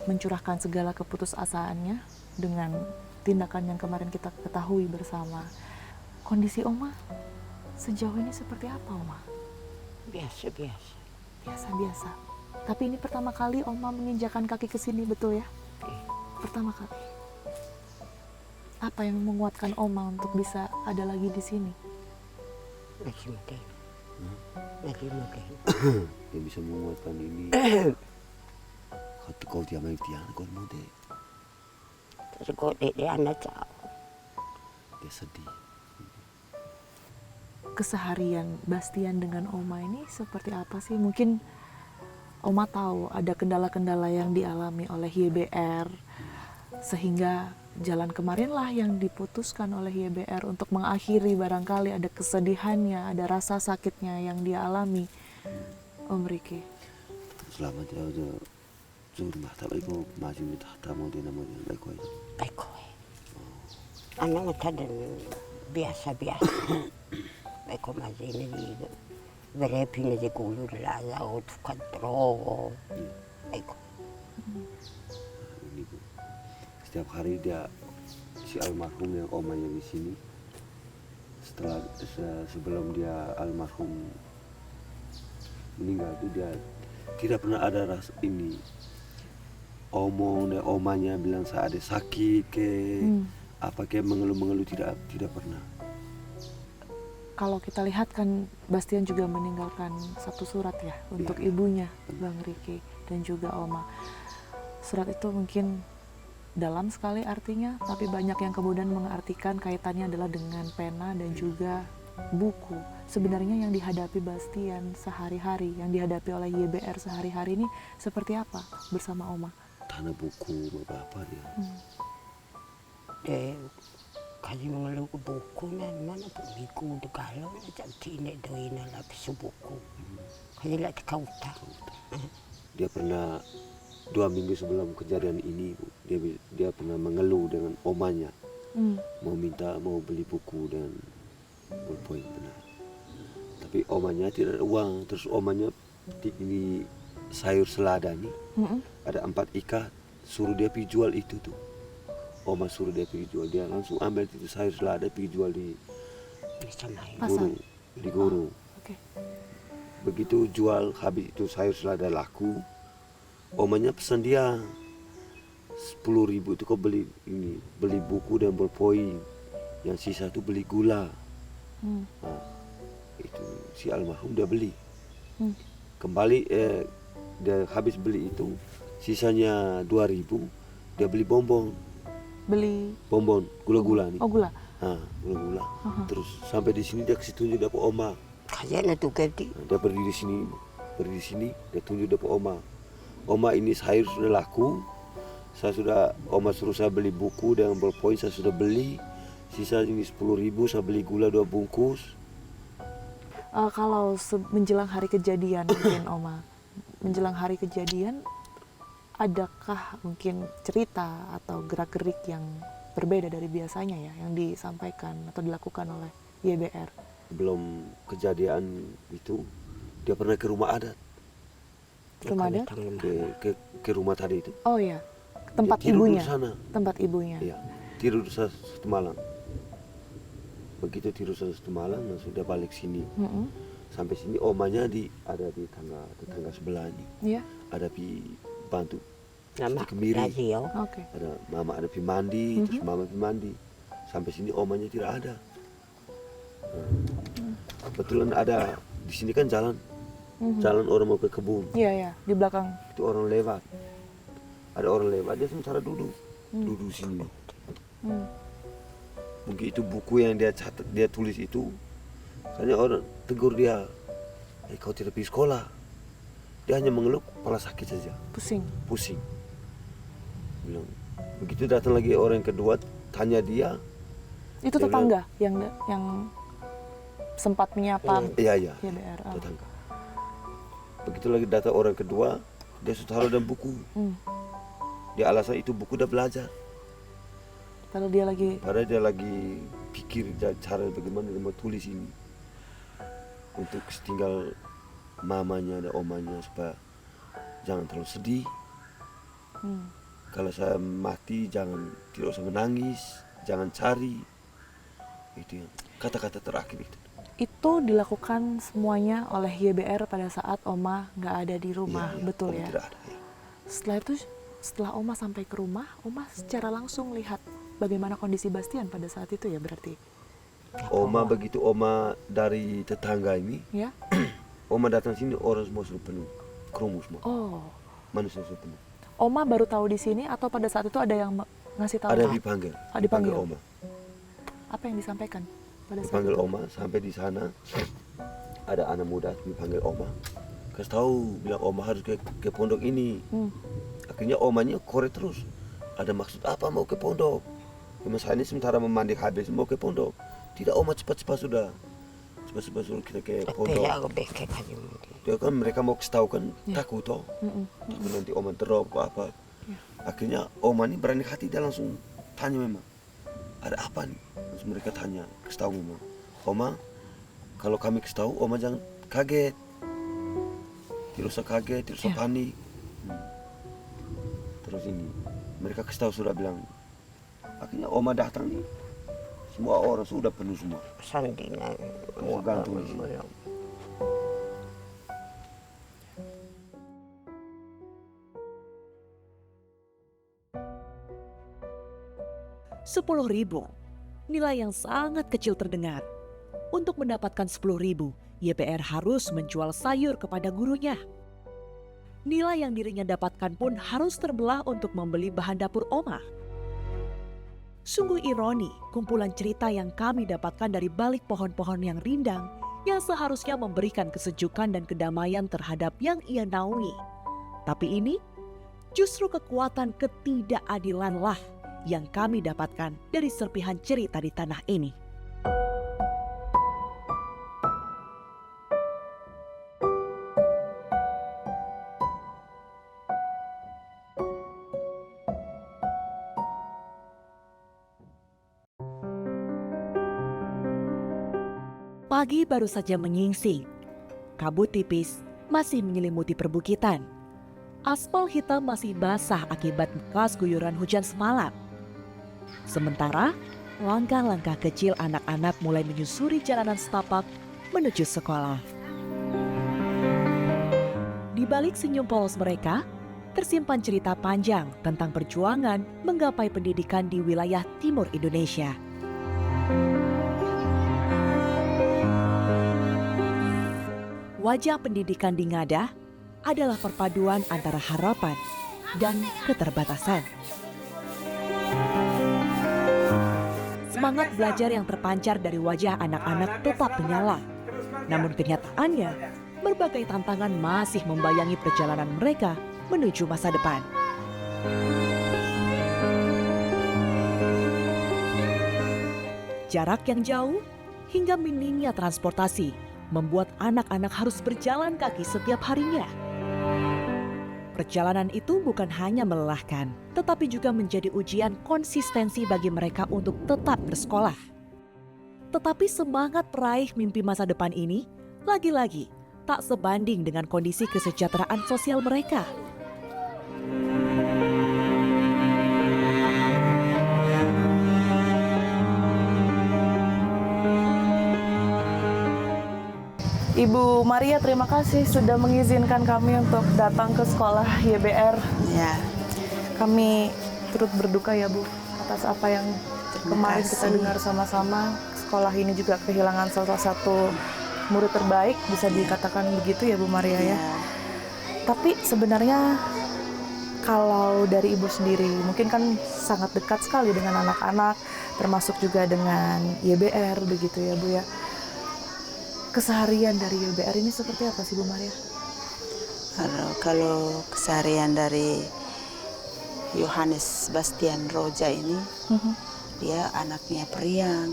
mencurahkan segala keputusasaannya dengan tindakan yang kemarin kita ketahui bersama. Kondisi Oma sejauh ini seperti apa, Oma? Biasa-biasa. Biasa-biasa. Tapi ini pertama kali Oma menginjakan kaki ke sini, betul ya? Pertama kali. Apa yang menguatkan Oma untuk bisa ada lagi di sini? Lagi makin. Lagi makin. Yang bisa menguatkan ini. Kau tiap main tiang, kau mau deh. Terus kau dia anak cak. Dia sedih. Keseharian Bastian dengan Oma ini seperti apa sih? Mungkin Oma tahu ada kendala-kendala yang dialami oleh YBR, sehingga jalan kemarinlah yang diputuskan oleh YBR untuk mengakhiri, barangkali ada kesedihannya, ada rasa sakitnya yang dia alami. Om Riki. Selamat ya udah rumah tapi kau maju minta tamu dia nama dia baik kau. Baik kau. Anak ada biasa-biasa. Baik kau masih ini berepin di kulur lah, laut kadro. Baik kau. Setiap hari dia si almarhum yang omanya di sini, sebelum dia almarhum meninggal itu dia tidak pernah ada rasa ini omong dan omanya bilang saya ada sakit ke apa kayak mengeluh-mengeluh, tidak pernah. Kalau kita lihat kan Bastian juga meninggalkan satu surat ya untuk ibunya, Bang Riki, dan juga Oma. Surat itu mungkin dalam sekali artinya, tapi banyak yang kemudian mengartikan kaitannya adalah dengan pena dan juga buku. Sebenarnya yang dihadapi Bastian sehari-hari, yang dihadapi oleh YBR sehari-hari ini seperti apa bersama Oma? Tanah buku apa dia? Kasi mengeluh ke buku mana pun buku de kalau macam tidak doin lapis buku. Kasi lah kauta. Dia pernah 2 minggu sebelum kejadian ini dia pernah mengeluh dengan omanya, mau beli buku dan bolpoin benar. Tapi omanya tidak ada uang, terus omanya ini sayur selada nih, ada 4 ikat, suruh dia pergi jual itu tuh. Oma suruh dia pergi jual, dia langsung ambil itu sayur selada pergi jual di Guru. Okay. Begitu jual habis itu sayur selada laku, omanya pesan dia 10.000 itu kau beli buku dan bolpoin, yang sisa itu beli gula. Nah, itu si almarhum dia beli. Kembali dia habis beli itu, sisanya 2.000 dia beli bonbon. Bonbon gula-gula nih. Oh, gula. Nah, gula-gula. Terus sampai di sini dia kasih tunjuk dapat oma. Kayaknya tuh ganti. Dia berdiri di sini, dia tunjuk dapat oma. Oma ini sayur sudah laku, Oma suruh saya beli buku dengan bolpoin, saya sudah beli. Sisa ini 10.000, saya beli gula 2 bungkus. Kalau menjelang hari kejadian mungkin Oma, menjelang hari kejadian, adakah mungkin cerita atau gerak-gerik yang berbeda dari biasanya ya, yang disampaikan atau dilakukan oleh YBR? Belum kejadian itu, dia pernah ke rumah adat. Rumah adat? Ke rumah tadi itu. Oh iya, Tempat Dia tidur ibunya. di sana. Tempat ibunya. Iya, tidur satu malam. Begitu tidur satu malam, nah sudah balik sini. Sampai sini omanya ada di tetangga sebelah ini. Iya. Ada pi bantu Nama cuci kemiri. radio. Oke. Ada mama ada pi mandi, terus mama pi mandi. Sampai sini omanya tidak ada. Kebetulan ada di sini kan jalan orang mau ke kebun. Iya, iya, di belakang. Itu orang lewat. Ada orang lewat, dia sementara duduk sini. Mungkin itu buku yang dia catat, dia tulis itu. Soalnya orang tegur dia, kau tidak pergi sekolah. Dia hanya mengeluh kepala sakit saja, pusing. Bilang, begitu datang lagi orang yang kedua, tanya dia. Itu dia tetangga yang sempat menyapa Iya, YBR. tetangga. Begitu lagi datang orang kedua, dia sudah taruh dalam buku. Dia alasan itu buku udah belajar. Padahal dia lagi pikir cara bagaimana dia mau tulis ini. Untuk tinggal mamanya dan omanya supaya jangan terlalu sedih. Kalau saya mati tidak usah menangis, jangan cari. Itu yang kata-kata terakhir itu. Itu dilakukan semuanya oleh YBR pada saat Oma nggak ada di rumah, Iya, betul Oma ya? tidak ada, ya. Setelah Oma sampai ke rumah, Oma secara langsung lihat bagaimana kondisi Bastian pada saat itu ya berarti? Oma begitu Oma dari tetangga ini, Ya? Oma datang sini orang semua sudah penuh, kerumus semua. Oh, Manusia sudah penuh. Oma baru tahu di sini atau pada saat itu ada yang ngasih tahu? Ada dipanggil, dipanggil Oma. Apa yang disampaikan pada saat Dipanggil itu? Oma sampai di sana ada anak muda dipanggil Oma. Kasih tahu bilang Oma harus ke pondok ini. Akhirnya omanya korek terus. Ada maksud apa mau ke pondok? Mas ini sementara memandi habis mau ke pondok. Tidak, Oma cepat-cepat sudah. Cepat-cepat suruh kita ke pondok. Dia kan mereka mau kasih tahu kan takut toh. Takut nanti Oma drop apa. Akhirnya Oma ini berani hati dia langsung tanya memang. Ada apa nih? Terus mereka tanya, kasih tahu memang. Oma, kalau kami kasih tahu Oma jangan kaget. Tidak usah kaget, tidak usah panik. Terus ini mereka kasih tahu sudah bilang. Akhirnya Oma datang nih. Semua orang sudah penuh semua. Sandingan. Gantung di sini. 10.000, nilai yang sangat kecil terdengar. Untuk mendapatkan 10.000, YBR harus menjual sayur kepada gurunya. Nilai yang dirinya dapatkan pun harus terbelah untuk membeli bahan dapur Oma. Sungguh ironi kumpulan cerita yang kami dapatkan dari balik pohon-pohon yang rindang yang seharusnya memberikan kesejukan dan kedamaian terhadap yang ia naungi. Tapi ini justru kekuatan ketidakadilanlah yang kami dapatkan dari serpihan cerita di tanah ini. Pagi baru saja menyingsing. Kabut tipis masih menyelimuti perbukitan. Aspal hitam masih basah akibat bekas guyuran hujan semalam. Sementara, langkah-langkah kecil anak-anak mulai menyusuri jalanan setapak menuju sekolah. Di balik senyum polos mereka, tersimpan cerita panjang tentang perjuangan menggapai pendidikan di wilayah timur Indonesia. Wajah pendidikan di Ngada adalah perpaduan antara harapan dan keterbatasan. Semangat belajar yang terpancar dari wajah anak-anak tetap menyala. Namun kenyataannya, berbagai tantangan masih membayangi perjalanan mereka menuju masa depan. Jarak yang jauh hingga minimnya transportasi membuat anak-anak harus berjalan kaki setiap harinya. Perjalanan itu bukan hanya melelahkan, tetapi juga menjadi ujian konsistensi bagi mereka untuk tetap bersekolah. Tetapi semangat meraih mimpi masa depan ini, lagi-lagi tak sebanding dengan kondisi kesejahteraan sosial mereka. Ibu Maria, terima kasih sudah mengizinkan kami untuk datang ke sekolah YBR. Ya, Kami turut berduka ya Bu atas apa yang kemarin kita kasih. dengar sama-sama. Sekolah ini juga kehilangan salah satu murid terbaik, bisa dikatakan begitu ya Bu Maria ya. Tapi sebenarnya kalau dari Ibu sendiri, mungkin kan sangat dekat sekali dengan anak-anak, termasuk juga dengan YBR begitu ya Bu ya. Keseharian dari YBR ini seperti apa sih Bu Maria? Kalau keseharian dari Yohanes Bastian Roja ini, dia anaknya periang,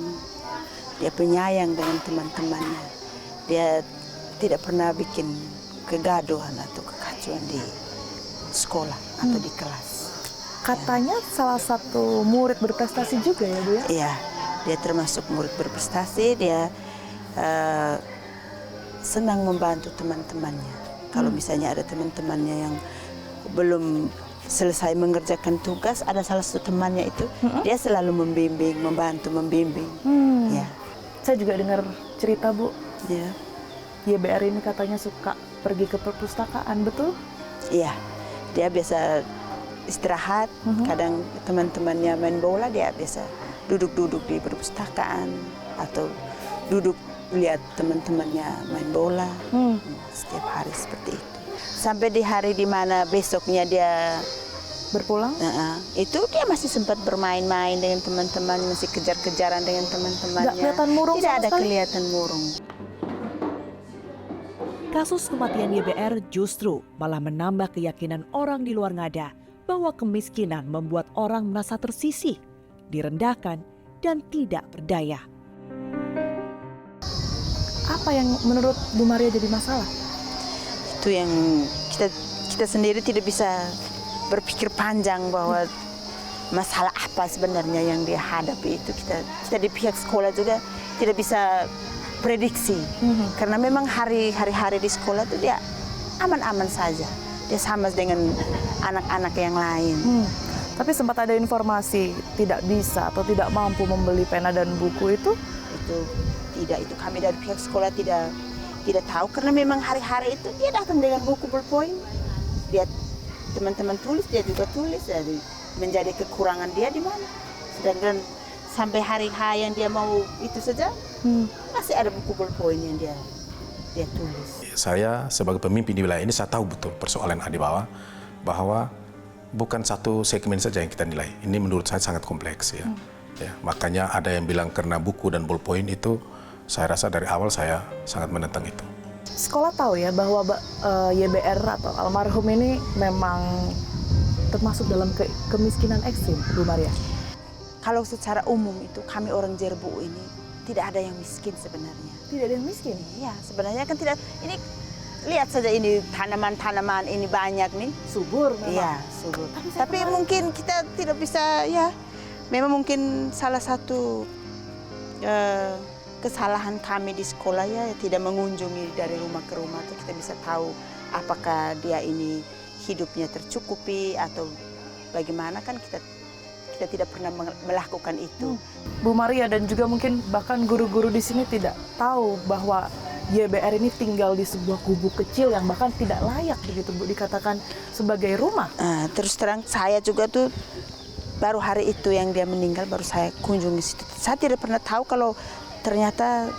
dia penyayang dengan teman-temannya, dia tidak pernah bikin kegaduhan atau kekacauan di sekolah atau di kelas. Katanya salah satu murid berprestasi juga ya Bu ya? Iya, dia termasuk murid berprestasi, dia senang membantu teman-temannya. Kalau misalnya ada teman-temannya yang belum selesai mengerjakan tugas, ada salah satu temannya itu, dia selalu membimbing, membimbing. Ya. Saya juga dengar cerita Bu, Ya. YBR ini katanya suka pergi ke perpustakaan, betul? Iya, dia biasa istirahat, kadang teman-temannya main bola, dia biasa duduk-duduk di perpustakaan atau duduk lihat teman-temannya main bola. Setiap hari seperti itu. Sampai di hari di mana besoknya dia berpulang, itu dia masih sempat bermain-main dengan teman-teman, masih kejar-kejaran dengan teman-temannya. Nggak kelihatan murung Tidak sama ada sekali? kelihatan murung. Kasus kematian YBR justru malah menambah keyakinan orang di luar Ngada bahwa kemiskinan membuat orang merasa tersisih, direndahkan, dan tidak berdaya. apa yang menurut Bu Maria jadi masalah? Itu yang kita sendiri tidak bisa berpikir panjang bahwa masalah apa sebenarnya yang dia hadapi itu. Kita di pihak sekolah juga tidak bisa prediksi. Karena memang hari-hari di sekolah itu dia aman-aman saja. Dia sama dengan anak-anak yang lain. Tapi sempat ada informasi tidak bisa atau tidak mampu membeli pena dan buku itu? Itu kami dari pihak sekolah tidak tahu, karena memang hari-hari itu dia datang dengan buku berpoin. Dia teman-teman tulis, dia juga tulis. Jadi menjadi kekurangan dia di mana? Sedangkan sampai hari H yang dia mau itu saja masih ada buku berpoin yang dia tulis. Saya sebagai pemimpin di wilayah ini saya tahu betul persoalan yang ada di bawah, bahwa bukan satu segmen saja yang kita nilai. Ini menurut saya sangat kompleks ya. Ya, makanya ada yang bilang karena buku dan ballpoint itu, saya rasa dari awal saya sangat menentang itu. Sekolah tahu ya bahwa YBR atau almarhum ini memang termasuk dalam kemiskinan ekstrim, Bu Maria? Kalau secara umum itu kami orang Jerbu ini tidak ada yang miskin sebenarnya. Tidak ada yang miskin? Iya, sebenarnya kan tidak. Ini lihat saja ini tanaman-tanaman ini banyak nih. Subur memang. Iya, subur. Tapi mungkin kita tidak bisa, ya memang mungkin salah satu kesalahan kami di sekolah ya tidak mengunjungi dari rumah ke rumah, atau kita bisa tahu apakah dia ini hidupnya tercukupi atau bagaimana, kan kita tidak pernah melakukan itu. Bu Maria dan juga mungkin bahkan guru-guru di sini tidak tahu bahwa YBR ini tinggal di sebuah gubuk kecil yang bahkan tidak layak begitu Bu dikatakan sebagai rumah. Terus terang saya juga tuh baru hari itu yang dia meninggal baru saya kunjungi situ. Saya tidak pernah tahu kalau ternyata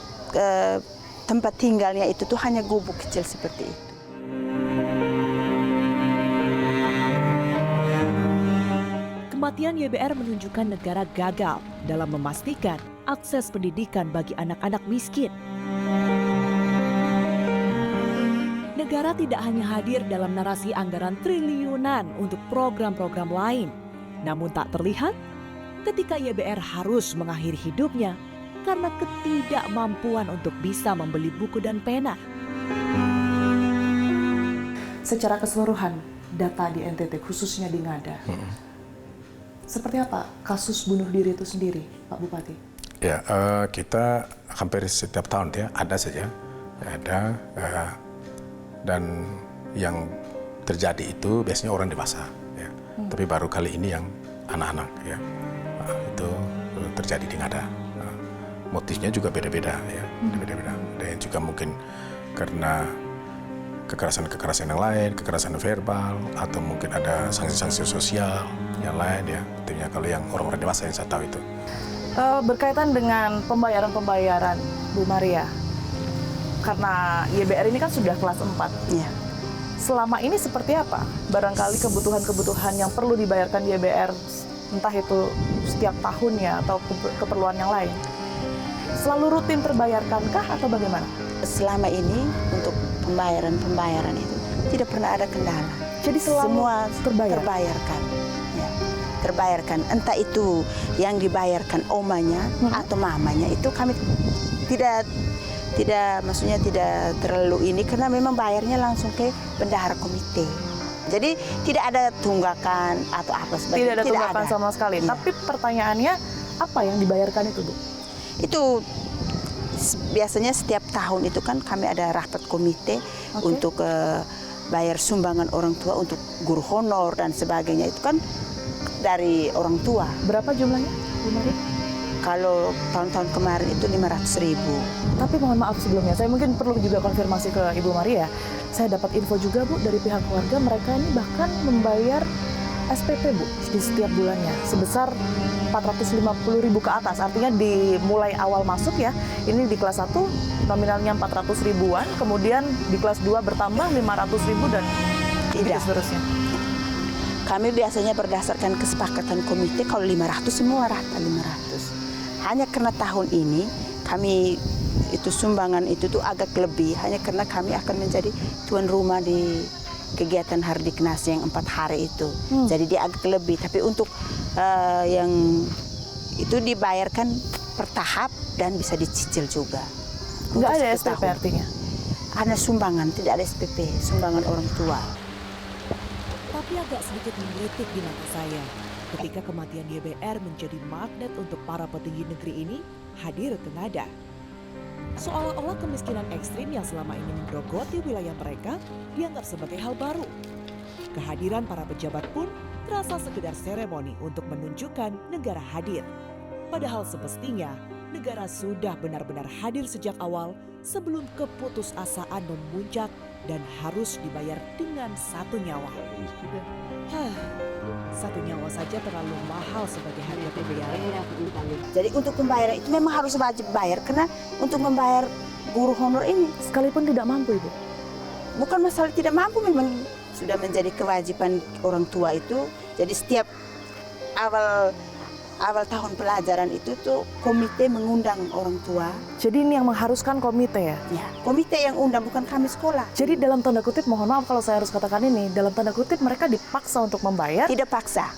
tempat tinggalnya itu tuh hanya gubuk kecil seperti itu. Kematian YBR menunjukkan negara gagal dalam memastikan akses pendidikan bagi anak-anak miskin. Negara tidak hanya hadir dalam narasi anggaran triliunan untuk program-program lain, namun tak terlihat ketika YBR harus mengakhiri hidupnya karena ketidakmampuan untuk bisa membeli buku dan pena. Secara keseluruhan, data di NTT khususnya di Ngada, seperti apa kasus bunuh diri itu sendiri, Pak Bupati? Ya, kita hampir setiap tahun ya ada saja, dan yang terjadi itu biasanya orang dewasa, ya. Tapi baru kali ini yang anak-anak, ya, itu terjadi di Ngada. Motifnya juga beda-beda, ya, beda-beda. Ada yang juga mungkin karena kekerasan-kekerasan yang lain, kekerasan verbal, atau mungkin ada sanksi-sanksi sosial yang lain ya. Tentunya kalau yang orang-orang dewasa yang saya tahu itu. Berkaitan dengan pembayaran Bu Maria, karena YBR ini kan sudah kelas 4. Ya. Selama ini seperti apa? Barangkali kebutuhan-kebutuhan yang perlu dibayarkan YBR, entah itu setiap tahunnya atau keperluan yang lain, selalu rutin terbayarkankah atau bagaimana? Selama ini untuk pembayaran itu tidak pernah ada kendala. Jadi selalu semua terbayarkan. Ya, terbayarkan. Entah itu yang dibayarkan omanya atau mamanya, itu kami tidak maksudnya tidak terlalu ini, karena memang bayarnya langsung ke bendahara komite. Jadi tidak ada tunggakan atau apa sebagainya. Tidak ada tunggakan sama sekali. Ya. Tapi pertanyaannya, apa yang dibayarkan itu, Bu? Itu biasanya setiap tahun itu kan kami ada rapat komite untuk bayar sumbangan orang tua untuk guru honor dan sebagainya. Itu kan dari orang tua. Berapa jumlahnya, Bu Maria? Kalau tahun-tahun kemarin itu 500.000. Tapi mohon maaf sebelumnya, saya mungkin perlu juga konfirmasi ke Ibu Maria. Saya dapat info juga, Bu, dari pihak keluarga, mereka ini bahkan membayar SPP, Bu, di setiap bulannya sebesar 450.000 ke atas. Artinya dimulai awal masuk ya, ini di kelas 1 nominalnya 400 ribuan, kemudian di kelas 2 bertambah 500.000 dan Tidak. seterusnya. Kami biasanya berdasarkan kesepakatan komite, kalau 500 semua rata 500. Hanya karena tahun ini kami itu sumbangan itu tuh agak lebih, hanya karena kami akan menjadi tuan rumah di kegiatan Hardiknas yang 4 hari itu. Jadi dia agak lebih, tapi untuk yang itu dibayarkan per tahap dan bisa dicicil juga. Nggak Untuk ada 1 SPP tahun. artinya? Ada sumbangan, tidak ada SPP, sumbangan orang tua. Tapi agak sedikit menggelitik di mata saya ketika kematian YBR menjadi magnet untuk para petinggi negeri ini hadir ke Ngada. Seolah-olah kemiskinan ekstrim yang selama ini menggerogoti wilayah mereka dianggap sebagai hal baru. Kehadiran para pejabat pun terasa sekedar seremoni untuk menunjukkan negara hadir. Padahal semestinya negara sudah benar-benar hadir sejak awal sebelum keputusasaan memuncak dan harus dibayar dengan 1 nyawa. 1 nyawa saja terlalu mahal sebagai harga pembayaran. Jadi untuk pembayaran itu memang harus wajib bayar, karena untuk membayar guru honor ini Sekalipun tidak mampu, Ibu? bukan masalah tidak mampu, memang sudah menjadi kewajiban orang tua itu. Jadi setiap awal tahun pelajaran itu tuh komite mengundang orang tua. Jadi ini yang mengharuskan komite ya? Ya, komite yang undang, bukan kami sekolah. Jadi dalam tanda kutip, mohon maaf kalau saya harus katakan ini, dalam tanda kutip mereka dipaksa untuk membayar? Tidak paksa,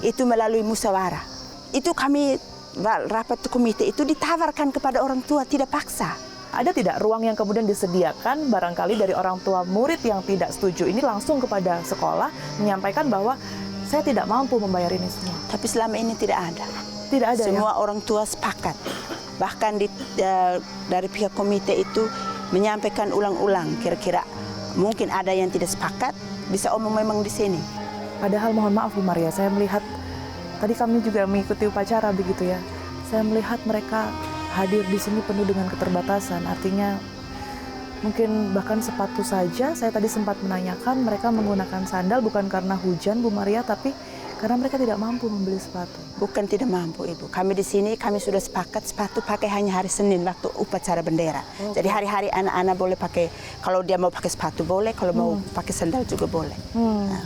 itu melalui musyawarah. Itu kami rapat komite itu ditawarkan kepada orang tua, tidak paksa. Ada tidak ruang yang kemudian disediakan barangkali dari orang tua murid yang tidak setuju ini langsung kepada sekolah menyampaikan bahwa saya tidak mampu membayar ini semua? Tapi selama ini tidak ada. Tidak ada Semua ya? orang tua sepakat. Bahkan dari pihak komite itu menyampaikan ulang-ulang, kira-kira mungkin ada yang tidak sepakat, bisa omong memang di sini. Padahal mohon maaf Bu Maria, saya melihat, tadi kami juga mengikuti upacara begitu ya, saya melihat mereka hadir di sini penuh dengan keterbatasan, artinya mungkin bahkan sepatu saja, saya tadi sempat menanyakan mereka menggunakan sandal bukan karena hujan Bu Maria, tapi karena mereka tidak mampu membeli sepatu. Bukan tidak mampu Ibu, kami di sini kami sudah sepakat sepatu pakai hanya hari Senin waktu upacara bendera. Jadi hari-hari anak-anak boleh pakai, kalau dia mau pakai sepatu boleh, kalau mau pakai sandal juga boleh.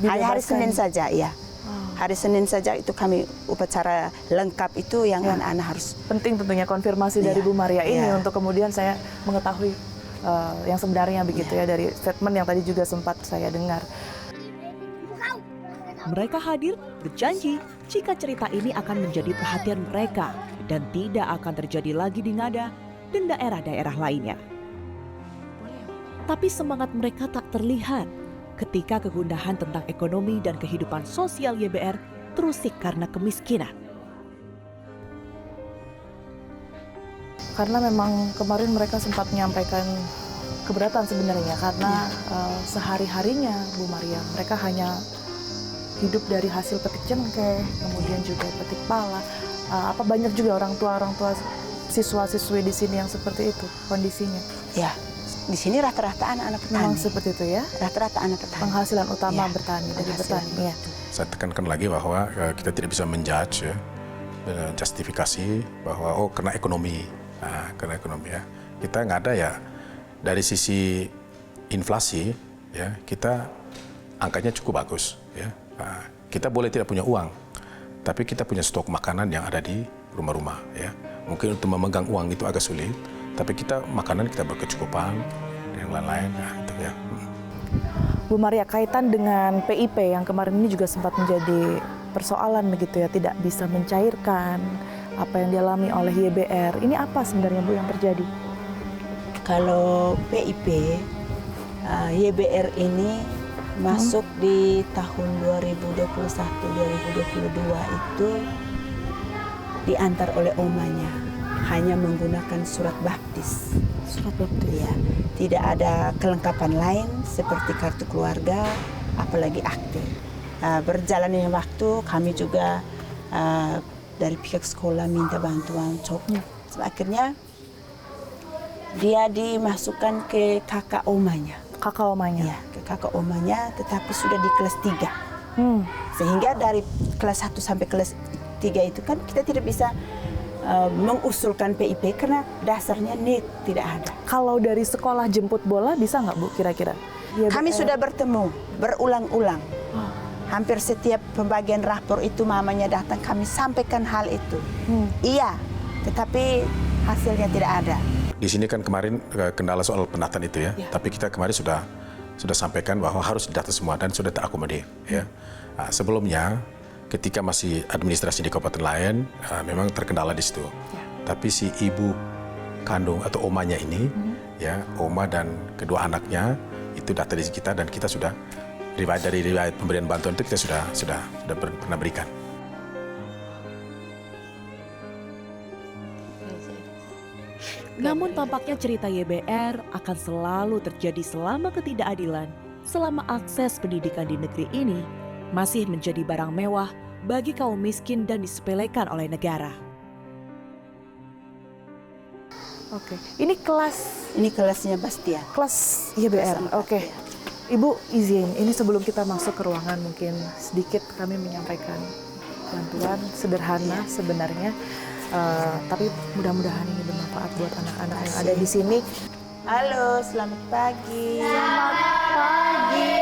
Hanya hari Senin saja ya. Hari Senin saja itu kami upacara lengkap itu yang anak-anak harus. Penting tentunya konfirmasi dari Bu Maria ini untuk kemudian saya mengetahui yang sebenarnya begitu ya dari statement yang tadi juga sempat saya dengar. Mereka hadir berjanji jika cerita ini akan menjadi perhatian mereka dan tidak akan terjadi lagi di Ngada dan daerah-daerah lainnya. Tapi semangat mereka tak terlihat ketika kegundahan tentang ekonomi dan kehidupan sosial YBR terusik karena kemiskinan. Karena memang kemarin mereka sempat menyampaikan keberatan sebenarnya karena sehari-harinya Bu Maria mereka hanya hidup dari hasil petik cengkeh, kemudian juga petik pala. Banyak juga orang tua siswa-siswi di sini yang seperti itu kondisinya. Ya, di sini rata-rata anak-anak petani. Memang seperti itu ya. Rata-rata anak petani. Penghasilan utama Ya, bertani dari penghasilan bertani ya. Saya tekankan lagi bahwa kita tidak bisa menjudge ya, justifikasi bahwa karena ekonomi, karena ekonomi ya. Kita nggak ada ya dari sisi inflasi ya kita angkanya cukup bagus ya. Kita boleh tidak punya uang, tapi kita punya stok makanan yang ada di rumah-rumah ya. Mungkin untuk memegang uang itu agak sulit, tapi kita makanan kita berkecukupan dan yang lain-lain itu ya. Bu Maria, kaitan dengan PIP yang kemarin ini juga sempat menjadi persoalan begitu ya, tidak bisa mencairkan apa yang dialami oleh YBR. Ini apa sebenarnya Bu yang terjadi? Kalau PIP, YBR ini masuk di tahun 2021-2022 itu diantar oleh omanya, hanya menggunakan surat baptis. Surat baptis? Ya, tidak ada kelengkapan lain seperti kartu keluarga, apalagi akte. Berjalannya waktu, kami juga dari pihak sekolah minta bantuan. Akhirnya dia dimasukkan ke kakak omanya. Kakak omanya? Ya, ke kakak omanya, tetapi sudah di kelas 3. Sehingga dari kelas 1 sampai kelas 3 itu kan kita tidak bisa mengusulkan PIP karena dasarnya NIT tidak ada. Kalau dari sekolah jemput bola bisa nggak Bu kira-kira? Kami sudah bertemu berulang-ulang. Hampir setiap pembagian rapor itu mamanya datang, kami sampaikan hal itu. Iya, tetapi hasilnya tidak ada. Di sini kan kemarin kendala soal pendataan itu ya, tapi kita kemarin sudah sampaikan bahwa harus didata semua dan sudah terakomodir ya. Sebelumnya ketika masih administrasi di kabupaten lain memang terkendala di situ. Tapi si ibu kandung atau omanya ini ya, oma dan kedua anaknya itu data di kita dan kita sudah dari riwayat pemberian bantuan itu kita sudah pernah berikan. Namun tampaknya cerita YBR akan selalu terjadi selama ketidakadilan, selama akses pendidikan di negeri ini masih menjadi barang mewah bagi kaum miskin dan disepelekan oleh negara. Oke, ini kelas? Ini kelasnya Bastian. Kelas YBR, oke. Ibu izin, ini sebelum kita masuk ke ruangan mungkin sedikit kami menyampaikan bantuan sederhana sebenarnya. Tapi mudah-mudahan ini bermanfaat buat anak-anak yang ada di sini. Halo, selamat pagi. Selamat pagi.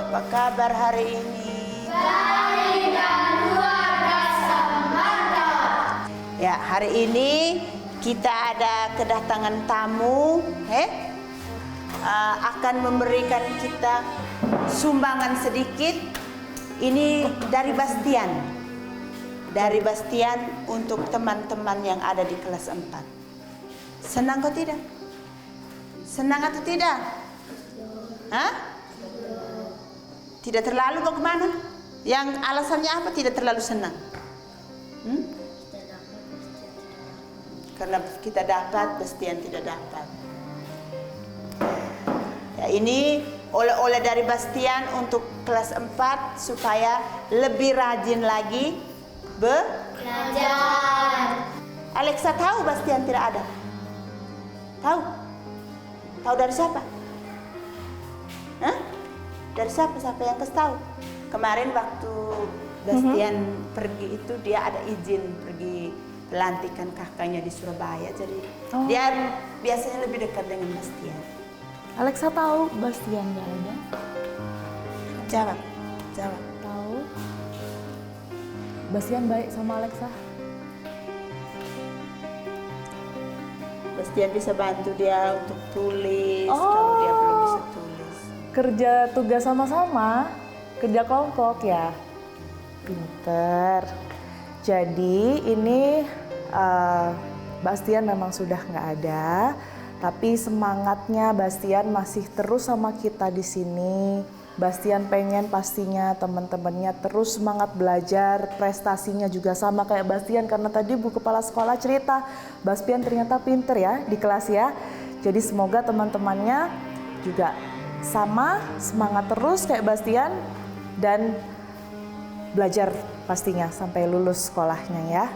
Apa kabar hari ini? Baik dan luar biasa mantap. Ya, hari ini kita ada kedatangan tamu, akan memberikan kita sumbangan sedikit. Ini dari Bastian. Dari Bastian untuk teman-teman yang ada di kelas 4. Senang kau tidak? Senang atau tidak? Hah? Tidak terlalu bagaimana? Yang alasannya apa tidak terlalu senang? Karena kita dapat, Bastian tidak dapat. Ya, ini oleh-oleh dari Bastian untuk kelas 4 supaya lebih rajin lagi belajar. Alexa tahu Bastian tidak ada? Tahu? Tahu dari siapa? Hah? Dari siapa? Siapa yang kasih tahu? Kemarin waktu Bastian pergi itu dia ada izin pergi pelantikan kakaknya di Surabaya. Jadi dia biasanya lebih dekat dengan Bastian. Alexa tahu Bastian nggak ada? Jawab. Tahu. Bastian baik sama Alexa? Bastian bisa bantu dia untuk tulis kalau dia belum bisa tulis. Kerja tugas sama-sama, kerja kelompok ya. Pinter. Jadi ini Bastian memang sudah nggak ada, tapi semangatnya Bastian masih terus sama kita di sini. Bastian pengen pastinya teman-temannya terus semangat belajar, prestasinya juga sama kayak Bastian karena tadi Bu Kepala Sekolah cerita Bastian ternyata pinter ya di kelas ya. Jadi semoga teman-temannya juga sama semangat terus kayak Bastian dan belajar pastinya sampai lulus sekolahnya ya.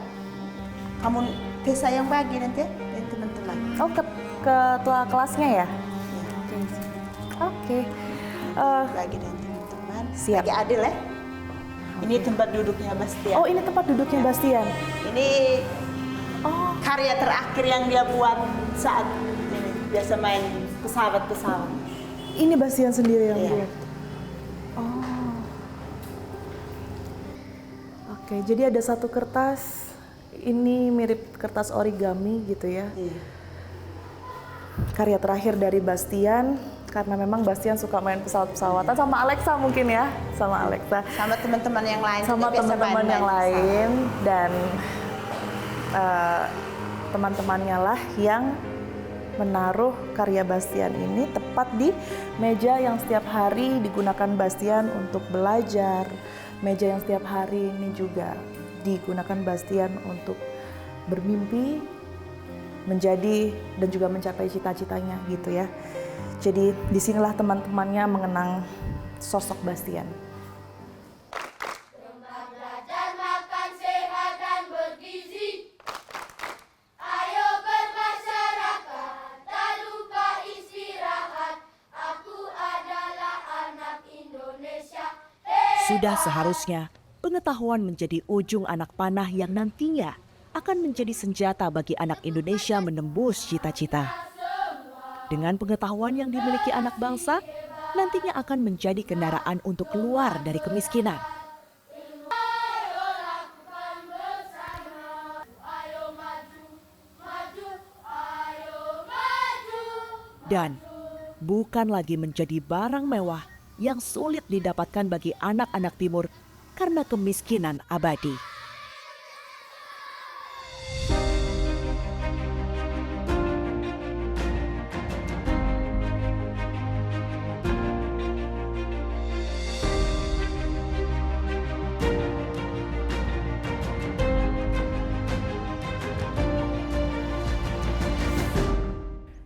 Kamu ke saya yang bagi nanti ya teman-teman. Oh, ketua kelasnya ya? Oke. Bagi dan teman-teman. Siap. Bagi Adil ya. Ini tempat duduknya Bastian. Oh, ini tempat duduknya Bastian. Ini karya terakhir yang dia buat saat ini biasa main pesawat-pesawat. Ini Bastian sendiri yang Iya. buat. Oh. Oke, jadi ada satu kertas. Ini mirip kertas origami gitu ya. Iya. Karya terakhir dari Bastian, karena memang Bastian suka main pesawat-pesawatan sama Alexa mungkin ya, sama Alexa. Sama teman-teman yang lain. Sama kita biasa teman-teman main-main yang lain dan teman-temannya lah yang menaruh karya Bastian ini tepat di meja yang setiap hari digunakan Bastian untuk belajar, meja yang setiap hari ini juga digunakan Bastian untuk bermimpi, menjadi dan juga mencapai cita-citanya gitu ya. Jadi disinilah teman-temannya mengenang sosok Bastian. Sudah seharusnya pengetahuan menjadi ujung anak panah yang nantinya akan menjadi senjata bagi anak Indonesia menembus cita-cita. Dengan pengetahuan yang dimiliki anak bangsa, nantinya akan menjadi kendaraan untuk keluar dari kemiskinan. Dan bukan lagi menjadi barang mewah yang sulit didapatkan bagi anak-anak timur karena kemiskinan abadi.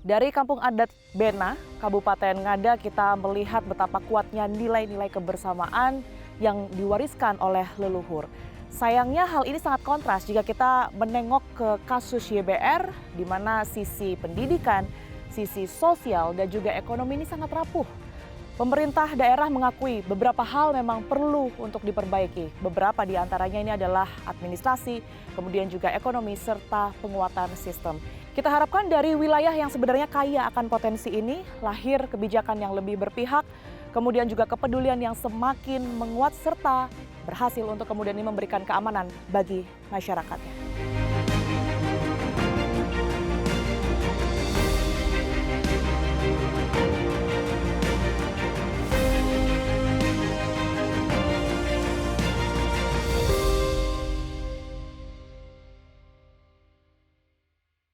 Dari Kampung Adat Bena, Kabupaten Ngada, kita melihat betapa kuatnya nilai-nilai kebersamaan yang diwariskan oleh leluhur. Sayangnya hal ini sangat kontras jika kita menengok ke kasus YBR, di mana sisi pendidikan, sisi sosial, dan juga ekonomi ini sangat rapuh. Pemerintah daerah mengakui beberapa hal memang perlu untuk diperbaiki. Beberapa di antaranya ini adalah administrasi, kemudian juga ekonomi, serta penguatan sistem. Kita harapkan dari wilayah yang sebenarnya kaya akan potensi ini, lahir kebijakan yang lebih berpihak, kemudian juga kepedulian yang semakin menguat, serta berhasil untuk kemudian ini memberikan keamanan bagi masyarakatnya.